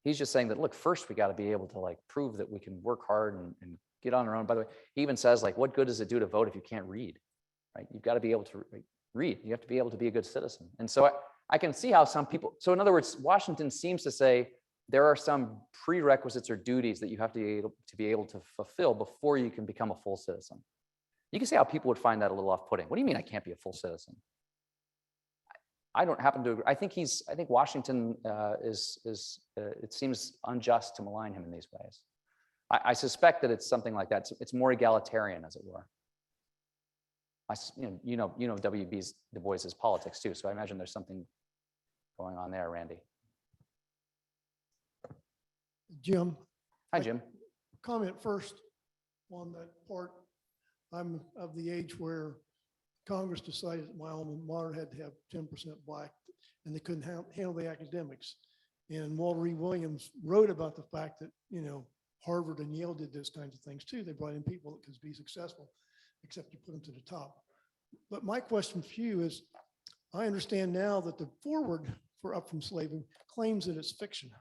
He's just saying that, look, first we got to be able to like prove that we can work hard and get on our own. By the way, he even says like, what good does it do to vote if you can't read, right? You've got to be able to read. You have to be able to be a good citizen. And so I can see how some people, so in other words, Washington seems to say there are some prerequisites or duties that you have to be able to fulfill before you can become a full citizen. You can see how people would find that a little off-putting. What do you mean I can't be a full citizen? I don't happen to agree. I think Washington it seems unjust to malign him in these ways. I suspect that it's something like that. It's more egalitarian, as it were. You know W.B. Du Bois's politics too, so I imagine there's something going on there, Randy. Jim. Hi, Jim. Comment first on that part. I'm of the age where Congress decided that my alma mater had to have 10% black and they couldn't handle the academics. And Mowry Williams wrote about the fact that, you know, Harvard and Yale did those kinds of things too. They brought in people that could be successful, except you put them to the top. But my question for you is, I understand now that the foreword for Up from Slavery claims that it's fiction.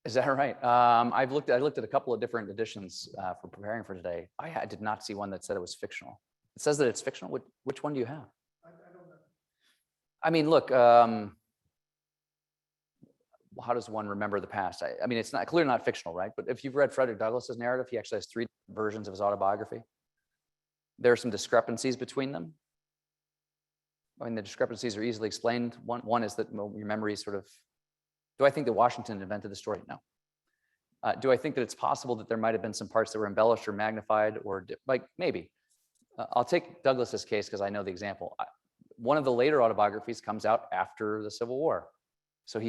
Is that right? I looked at a couple of different editions for preparing for today. I did not see one that said it was fictional. It says that it's fictional. Which one do you have? I don't know. I mean, look, how does one remember the past? I mean, it's clearly not fictional, right? But if you've read Frederick Douglass's narrative, he actually has 3 versions of his autobiography. There are some discrepancies between them. I mean, the discrepancies are easily explained. One is that your memory is sort of, do I think that Washington invented the story? No. Do I think that it's possible that there might have been some parts that were embellished or magnified or like maybe? I'll take Douglass's case because I know the example. One of the later autobiographies comes out after the Civil War. So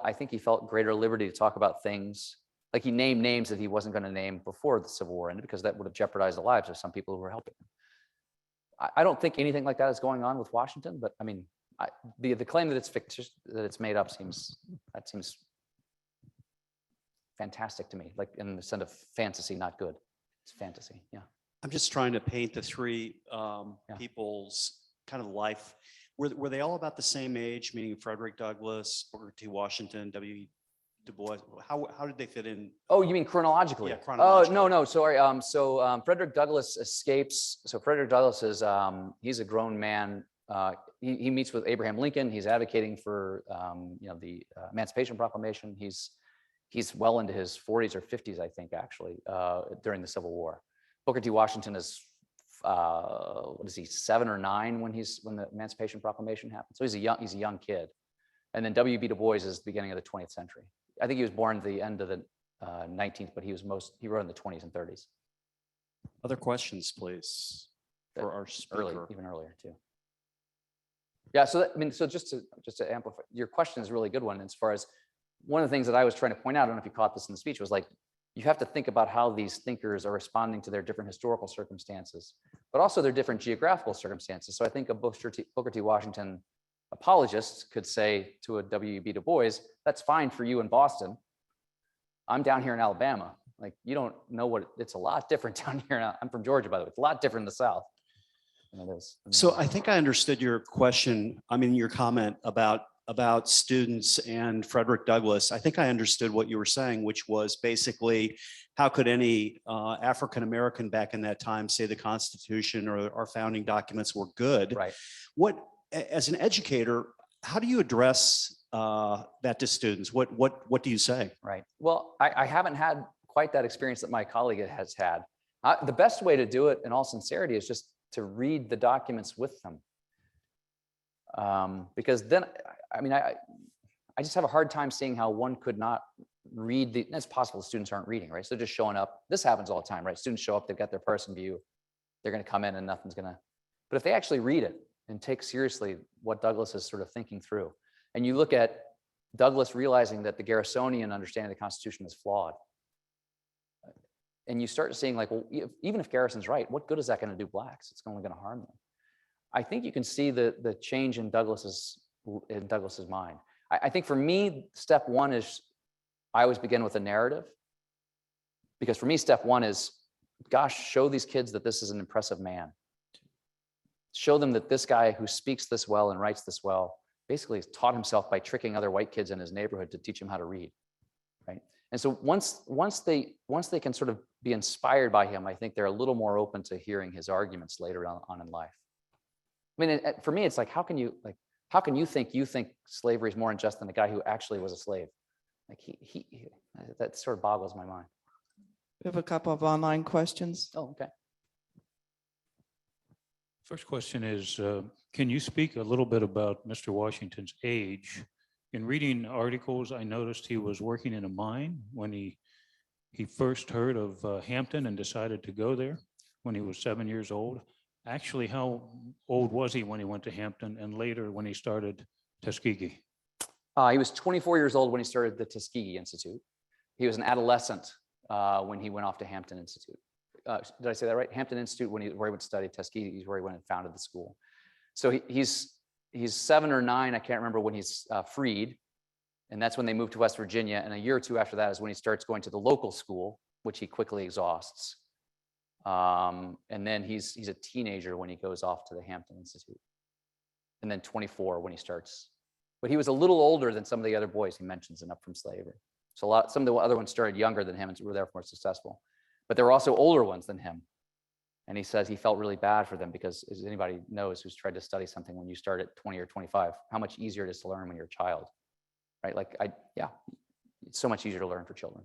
I think he felt greater liberty to talk about things, like he named names that he wasn't going to name before the Civil War ended because that would have jeopardized the lives of some people who were helping him. I don't think anything like that is going on with Washington, but I mean, the claim that it's fictitious, that it's made up seems fantastic to me, like in the sense of fantasy, not good. It's fantasy, yeah. I'm just trying to paint the 3 people's kind of life. Were they all about the same age, meaning Frederick Douglass, Booker T. Washington, W. Du Bois? How did they fit in? Oh, you mean chronologically? Yeah, chronologically. Oh, no, sorry. Frederick Douglass escapes. So Frederick Douglass is, he's a grown man. He meets with Abraham Lincoln. He's advocating for, the Emancipation Proclamation. He's well into his 40s or 50s, I think, actually, during the Civil War. Booker T. Washington is, 7 or 9 when the Emancipation Proclamation happened. So he's a young kid. And then W.B. Du Bois is the beginning of the 20th century. I think he was born at the end of the 19th, but he wrote in the 20s and 30s. Other questions, please, for our speaker. Even earlier too. Yeah, so just to amplify, your question is a really good one as far as one of the things that I was trying to point out, I don't know if you caught this in the speech, was like, you have to think about how these thinkers are responding to their different historical circumstances, but also their different geographical circumstances. So I think a Booker T. Washington apologist could say to a W.E.B. Du Bois, that's fine for you in Boston. I'm down here in Alabama. Like, you don't know what it's a lot different down here. I'm from Georgia, by the way. It's a lot different in the South than it is. So I think I understood your question, your comment about students and Frederick Douglass. I think I understood what you were saying, which was basically, how could any African-American back in that time say the Constitution or our founding documents were good? Right. What, as an educator, how do you address that to students? What do you say? Right. Well, I haven't had quite that experience that my colleague has had. The best way to do it, in all sincerity, is just to read the documents with them. Because then, I just have a hard time seeing how one could not read the, it's possible students aren't reading, right? So they're just showing up. This happens all the time, right? Students show up, they've got their person view. They're going to come in and nothing's going to, but if they actually read it and take seriously what Douglass is sort of thinking through, and you look at Douglass realizing that the Garrisonian understanding of the Constitution is flawed, and you start seeing like, well, even if Garrison's right, what good is that going to do blacks? It's only going to harm them. I think you can see the change in Douglass's mind. I think for me, step one is, I always begin with a narrative, because for me, step one is, gosh, show these kids that this is an impressive man. Show them that this guy who speaks this well and writes this well basically has taught himself by tricking other white kids in his neighborhood to teach him how to read, right? And so once they can sort of be inspired by him, I think they're a little more open to hearing his arguments later on in life. I mean, for me, it's like, how can you think slavery is more unjust than the guy who actually was a slave? Like that sort of boggles my mind. We have a couple of online questions. Oh, okay. First question is, can you speak a little bit about Mr. Washington's age? In reading articles, I noticed he was working in a mine when he first heard of Hampton and decided to go there when he was 7 years old. Actually, how old was he when he went to Hampton, and later when he started Tuskegee? He was 24 years old when he started the Tuskegee Institute. He was an adolescent when he went off to Hampton Institute. Did I say that right? Hampton Institute, where he went to study. Tuskegee is where he went and founded the school. So he's 7 or 9, I can't remember, when he's freed. And that's when they moved to West Virginia. And a year or two after that is when he starts going to the local school, which he quickly exhausts. And then he's a teenager when he goes off to the Hampton Institute. And then 24 when he starts. But he was a little older than some of the other boys he mentions in Up From Slavery. So some of the other ones started younger than him and were therefore more successful. But there were also older ones than him. And he says he felt really bad for them, because as anybody knows who's tried to study something when you start at 20 or 25, how much easier it is to learn when you're a child, right? Like, it's so much easier to learn for children.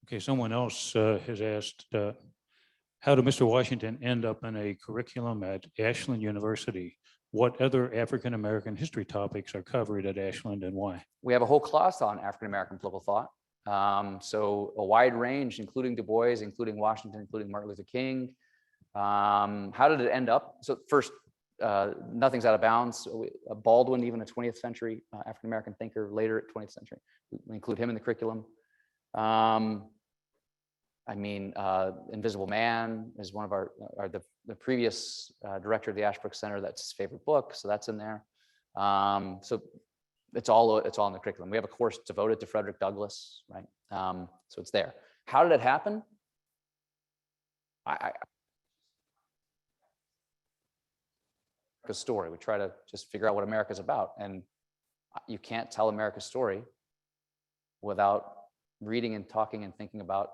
Okay, someone else has asked, how did Mr. Washington end up in a curriculum at Ashland University? What other African-American history topics are covered at Ashland, and why? We have a whole class on African-American political thought. So a wide range, including Du Bois, including Washington, including Martin Luther King. How did it end up? So first, nothing's out of bounds. Baldwin, even a 20th century African-American thinker, later at 20th century, we include him in the curriculum. Invisible Man is one of the previous director of the Ashbrook Center. That's his favorite book, so that's in there. So it's all in the curriculum. We have a course devoted to Frederick Douglass, right? So it's there. How did it happen? A story. We try to just figure out what America's about, and you can't tell America's story without reading and talking and thinking about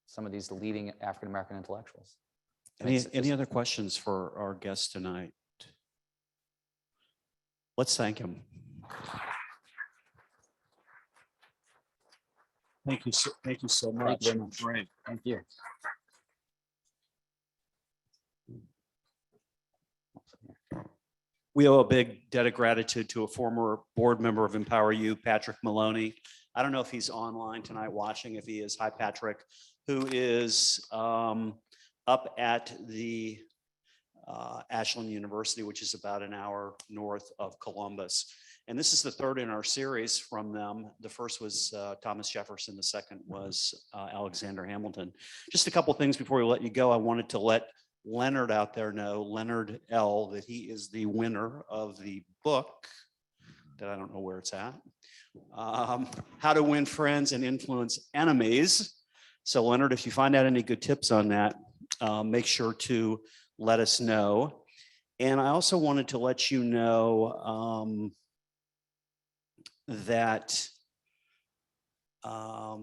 some of these leading African-American intellectuals. Any other questions for our guest tonight? Let's thank him. Thank you so much. Thank you very much. Great. Thank you. We owe a big debt of gratitude to a former board member of Empower You, Patrick Maloney. I don't know if he's online tonight watching. If he is, hi, Patrick, who is up at the Ashland University, which is about an hour north of Columbus. And this is the third in our series from them. The first was Thomas Jefferson. The second was Alexander Hamilton. Just a couple things before we let you go. I wanted to let Leonard out there know, Leonard L., that he is the winner of the book that I don't know where it's at. How to Win Friends and Influence Enemies. So Leonard, if you find out any good tips on that, make sure to let us know. And I also wanted to let you know that our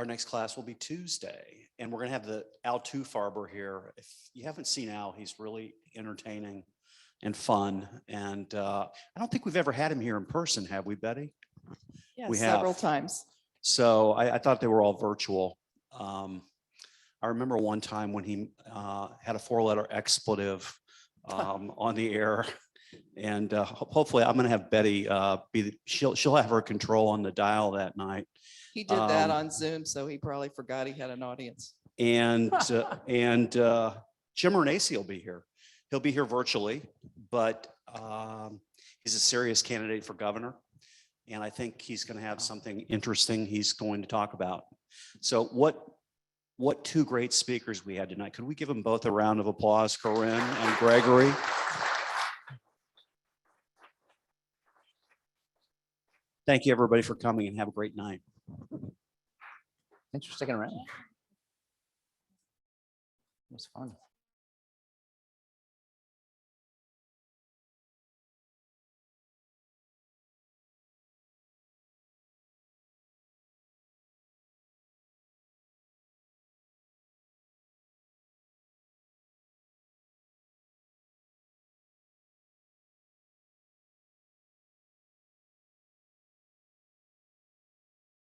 next class will be Tuesday, and we're going to have the Al Tufarber here. If you haven't seen Al, he's really entertaining and fun. And I don't think we've ever had him here in person, have we, Betty? Yeah, We several have. times. So I thought they were all virtual. I remember one time when he had a 4-letter expletive on the air. And hopefully I'm going to have Betty she'll have her control on the dial that night. He did that on Zoom, so he probably forgot he had an audience. And Jim Renacci will be here. He'll be here virtually, but he's a serious candidate for governor. And I think he's going to have something interesting he's going to talk about. So what two great speakers we had tonight. Could we give them both a round of applause, Corinne and Gregory? Thank you, everybody, for coming, and have a great night. Thanks for sticking around. It was fun.